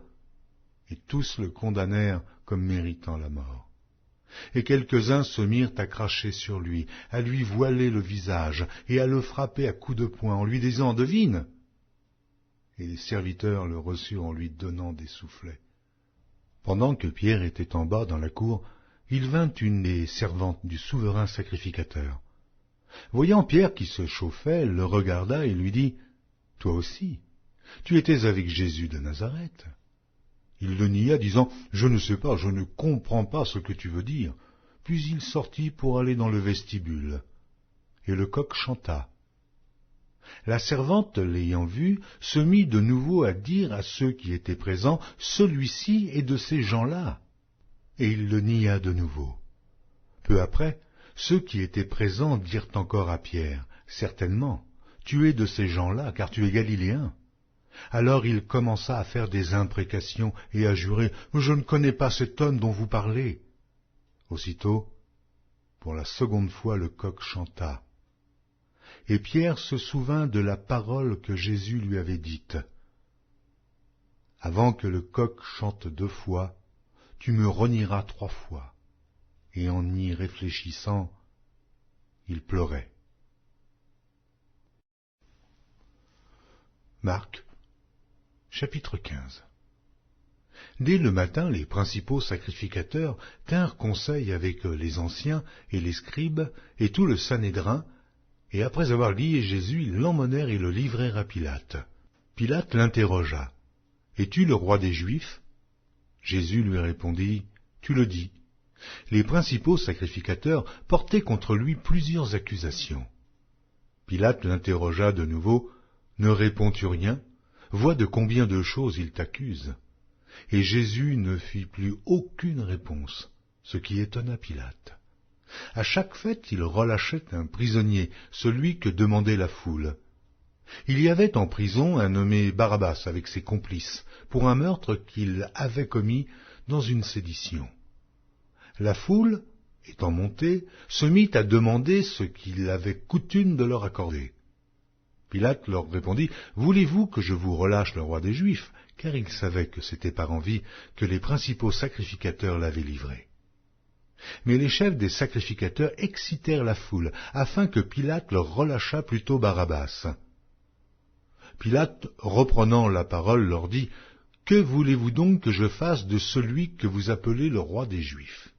Et tous le condamnèrent comme méritant la mort. Et quelques-uns se mirent à cracher sur lui, à lui voiler le visage et à le frapper à coups de poing en lui disant « Devine !» Et les serviteurs le reçurent en lui donnant des soufflets. Pendant que Pierre était en bas dans la cour, il vint une des servantes du souverain sacrificateur. Voyant Pierre qui se chauffait, le regarda et lui dit « Toi aussi, tu étais avec Jésus de Nazareth. » Il le nia, disant « Je ne sais pas, je ne comprends pas ce que tu veux dire. » Puis il sortit pour aller dans le vestibule. Et le coq chanta. La servante, l'ayant vu, se mit de nouveau à dire à ceux qui étaient présents, « Celui-ci est de ces gens-là. » Et il le nia de nouveau. Peu après, ceux qui étaient présents dirent encore à Pierre, « Certainement, tu es de ces gens-là, car tu es galiléen. » Alors il commença à faire des imprécations et à jurer, « Je ne connais pas cet homme dont vous parlez. » Aussitôt, pour la seconde fois, le coq chanta. Et Pierre se souvint de la parole que Jésus lui avait dite. « Avant que le coq chante 2 fois, tu me renieras 3 fois. » Et en y réfléchissant, il pleurait. Marc, chapitre 15. Dès le matin, les principaux sacrificateurs tinrent conseil avec les anciens et les scribes et tout le Sanhédrin, et après avoir lié Jésus, ils l'emmenèrent et le livrèrent à Pilate. Pilate l'interrogea. « Es-tu le roi des Juifs ?» Jésus lui répondit, « Tu le dis. » Les principaux sacrificateurs portaient contre lui plusieurs accusations. Pilate l'interrogea de nouveau, « Ne réponds-tu rien? Vois de combien de choses il t'accuse. » Et Jésus ne fit plus aucune réponse, ce qui étonna Pilate. À chaque fête, il relâchait un prisonnier, celui que demandait la foule. Il y avait en prison un nommé Barabbas avec ses complices, pour un meurtre qu'il avait commis dans une sédition. La foule, étant montée, se mit à demander ce qu'il avait coutume de leur accorder. Pilate leur répondit, « Voulez-vous que je vous relâche le roi des Juifs ?» Car il savait que c'était par envie que les principaux sacrificateurs l'avaient livré. Mais les chefs des sacrificateurs excitèrent la foule, afin que Pilate leur relâchât plutôt Barabbas. Pilate, reprenant la parole, leur dit, « Que voulez-vous donc que je fasse de celui que vous appelez le roi des Juifs ?»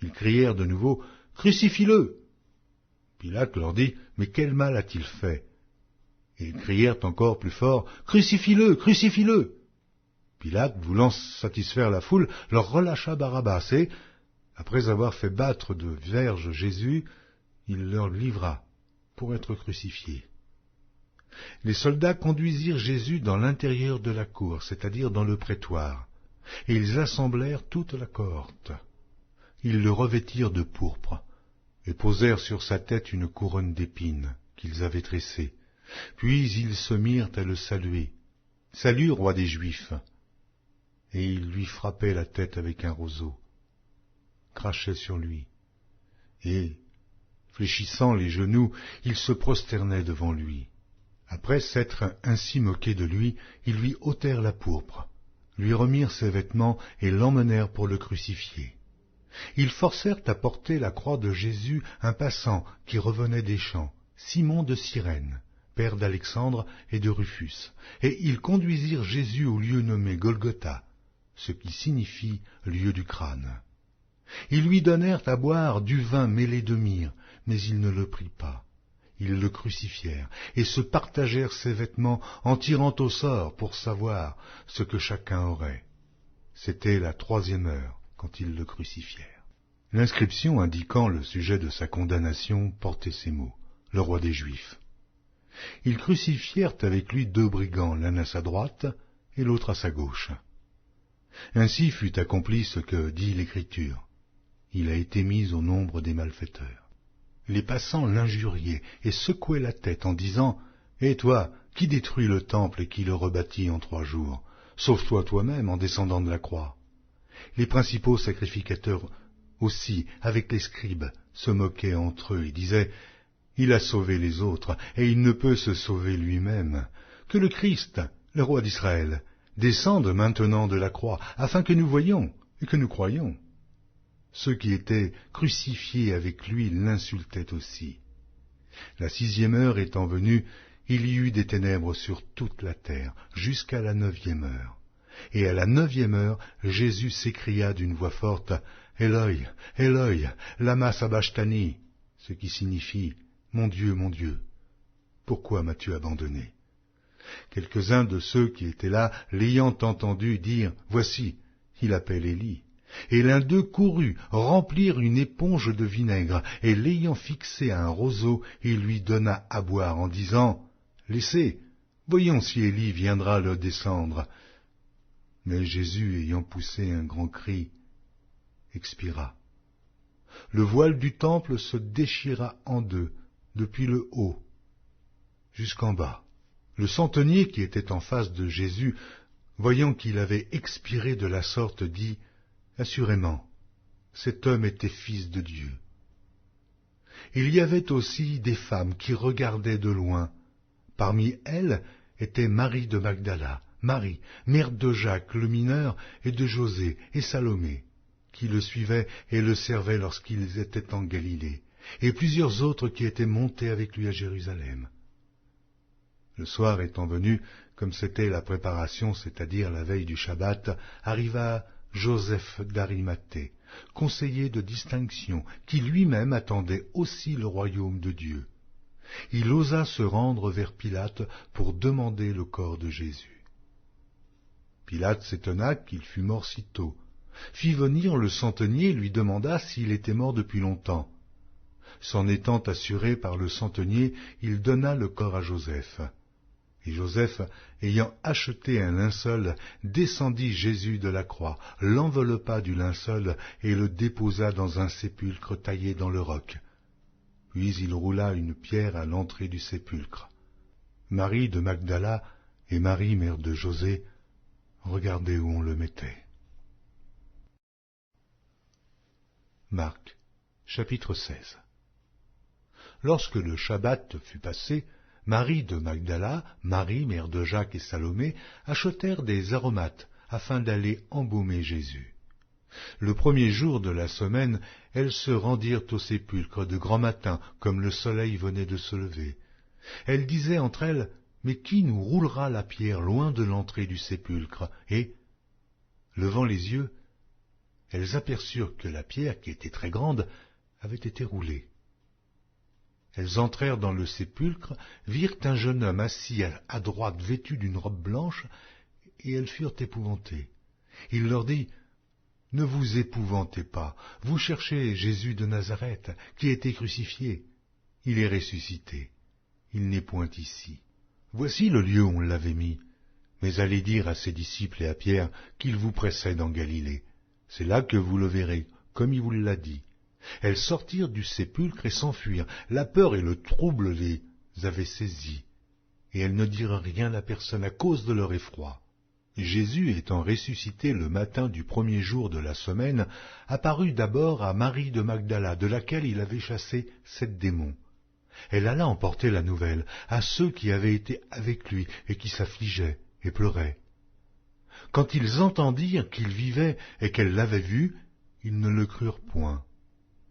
Ils crièrent de nouveau, « Crucifie-le » Pilate leur dit, « Mais quel mal a-t-il fait ?» Ils crièrent encore plus fort, « Crucifie-le, crucifie-le » Pilate, voulant satisfaire la foule, leur relâcha Barabbas et, après avoir fait battre de verges Jésus, il leur livra pour être crucifié. Les soldats conduisirent Jésus dans l'intérieur de la cour, c'est-à-dire dans le prétoire, et ils assemblèrent toute la cohorte. Ils le revêtirent de pourpre, et posèrent sur sa tête une couronne d'épines qu'ils avaient tressée. Puis ils se mirent à le saluer. « Salut, roi des Juifs !» Et ils lui frappaient la tête avec un roseau, crachaient sur lui, et, fléchissant les genoux, ils se prosternaient devant lui. Après s'être ainsi moqués de lui, ils lui ôtèrent la pourpre, lui remirent ses vêtements et l'emmenèrent pour le crucifier. Ils forcèrent à porter la croix de Jésus un passant qui revenait des champs, Simon de Cyrène, père d'Alexandre et de Rufus, et ils conduisirent Jésus au lieu nommé Golgotha, ce qui signifie lieu du crâne. Ils lui donnèrent à boire du vin mêlé de myrrhe, mais il ne le prit pas. Ils le crucifièrent et se partagèrent ses vêtements en tirant au sort pour savoir ce que chacun aurait. C'était la 3e heure quand ils le crucifièrent. L'inscription indiquant le sujet de sa condamnation portait ces mots, « Le roi des Juifs ». Ils crucifièrent avec lui 2 brigands, l'un à sa droite et l'autre à sa gauche. Ainsi fut accompli ce que dit l'Écriture. Il a été mis au nombre des malfaiteurs. Les passants l'injuriaient et secouaient la tête en disant, « Et toi, qui détruis le temple et qui le rebâtis en 3 jours? Sauve-toi toi-même en descendant de la croix. » Les principaux sacrificateurs aussi, avec les scribes, se moquaient entre eux et disaient, « Il a sauvé les autres, et il ne peut se sauver lui-même. Que le Christ, le roi d'Israël, descende maintenant de la croix, afin que nous voyions et que nous croyions. » Ceux qui étaient crucifiés avec lui l'insultaient aussi. La 6e heure étant venue, il y eut des ténèbres sur toute la terre, jusqu'à la 9e heure. Et à la 9e heure, Jésus s'écria d'une voix forte, « Eloi, Eloi, lama sabachthani » ce qui signifie « Mon Dieu, pourquoi m'as-tu abandonné ?» Quelques-uns de ceux qui étaient là, l'ayant entendu, dirent, « Voici, il appelle Élie. » Et l'un d'eux courut remplir une éponge de vinaigre, et l'ayant fixé à un roseau, il lui donna à boire en disant, « Laissez, voyons si Élie viendra le descendre. » Mais Jésus, ayant poussé un grand cri, expira. Le voile du temple se déchira en deux, depuis le haut jusqu'en bas. Le centenier qui était en face de Jésus, voyant qu'il avait expiré de la sorte, dit « Assurément, cet homme était fils de Dieu. » Il y avait aussi des femmes qui regardaient de loin. Parmi elles était Marie de Magdala, Marie, mère de Jacques le mineur, et de José et Salomé, qui le suivaient et le servaient lorsqu'ils étaient en Galilée, et plusieurs autres qui étaient montés avec lui à Jérusalem. Le soir étant venu, comme c'était la préparation, c'est-à-dire la veille du Shabbat, arriva Joseph d'Arimathée, conseiller de distinction, qui lui-même attendait aussi le royaume de Dieu. Il osa se rendre vers Pilate pour demander le corps de Jésus. Pilate s'étonna qu'il fût mort si tôt, fit venir le centenier et lui demanda s'il était mort depuis longtemps. S'en étant assuré par le centenier, il donna le corps à Joseph. Et Joseph, ayant acheté un linceul, descendit Jésus de la croix, l'enveloppa du linceul et le déposa dans un sépulcre taillé dans le roc. Puis il roula une pierre à l'entrée du sépulcre. Marie de Magdala et Marie, mère de José, regardaient où on le mettait. Marc, chapitre 16. Lorsque le Shabbat fut passé, Marie de Magdala, Marie, mère de Jacques et Salomé, achetèrent des aromates afin d'aller embaumer Jésus. Le premier jour de la semaine, elles se rendirent au sépulcre de grand matin, comme le soleil venait de se lever. Elles disaient entre elles, « Mais qui nous roulera la pierre loin de l'entrée du sépulcre ?» Et, levant les yeux, elles aperçurent que la pierre, qui était très grande, avait été roulée. Elles entrèrent dans le sépulcre, virent un jeune homme assis à droite vêtu d'une robe blanche, et elles furent épouvantées. Il leur dit, « Ne vous épouvantez pas, vous cherchez Jésus de Nazareth, qui a été crucifié. Il est ressuscité, il n'est point ici. Voici le lieu où on l'avait mis. Mais allez dire à ses disciples et à Pierre qu'il vous précède en Galilée. C'est là que vous le verrez, comme il vous l'a dit. » Elles sortirent du sépulcre et s'enfuirent. La peur et le trouble les avaient saisies, et elles ne dirent rien à personne à cause de leur effroi. Jésus, étant ressuscité le matin du premier jour de la semaine, apparut d'abord à Marie de Magdala, de laquelle il avait chassé 7 démons. Elle alla emporter la nouvelle à ceux qui avaient été avec lui et qui s'affligeaient et pleuraient. Quand ils entendirent qu'il vivait et qu'elle l'avait vu, ils ne le crurent point.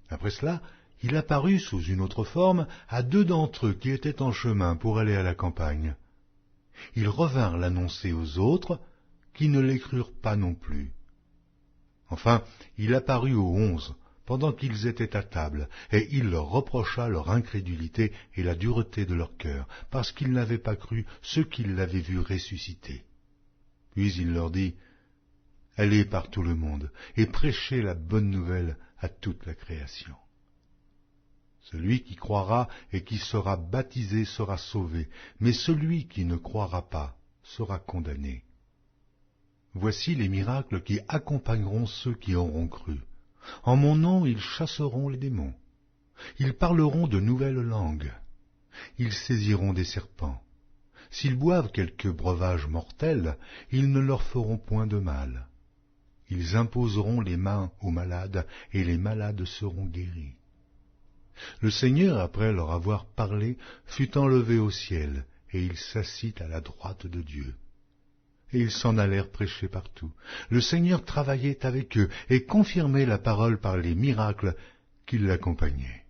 Après cela, il apparut sous une autre forme à 2 d'entre eux qui étaient en chemin pour aller à la campagne. Ils revinrent l'annoncer aux autres, qui ne les crurent pas non plus. Enfin, il apparut aux 11, pendant qu'ils étaient à table, et il leur reprocha leur incrédulité et la dureté de leur cœur, parce qu'ils n'avaient pas cru ceux qui l'avaient vu ressusciter. Puis il leur dit, « Allez par tout le monde, et prêchez la bonne nouvelle à toute la création. Celui qui croira et qui sera baptisé sera sauvé, mais celui qui ne croira pas sera condamné. Voici les miracles qui accompagneront ceux qui auront cru. En mon nom, ils chasseront les démons. Ils parleront de nouvelles langues. Ils saisiront des serpents. S'ils boivent quelque breuvage mortel, ils ne leur feront point de mal. Ils imposeront les mains aux malades, et les malades seront guéris. » Le Seigneur, après leur avoir parlé, fut enlevé au ciel, et il s'assit à la droite de Dieu. Et ils s'en allèrent prêcher partout. Le Seigneur travaillait avec eux, et confirmait la parole par les miracles qui l'accompagnaient.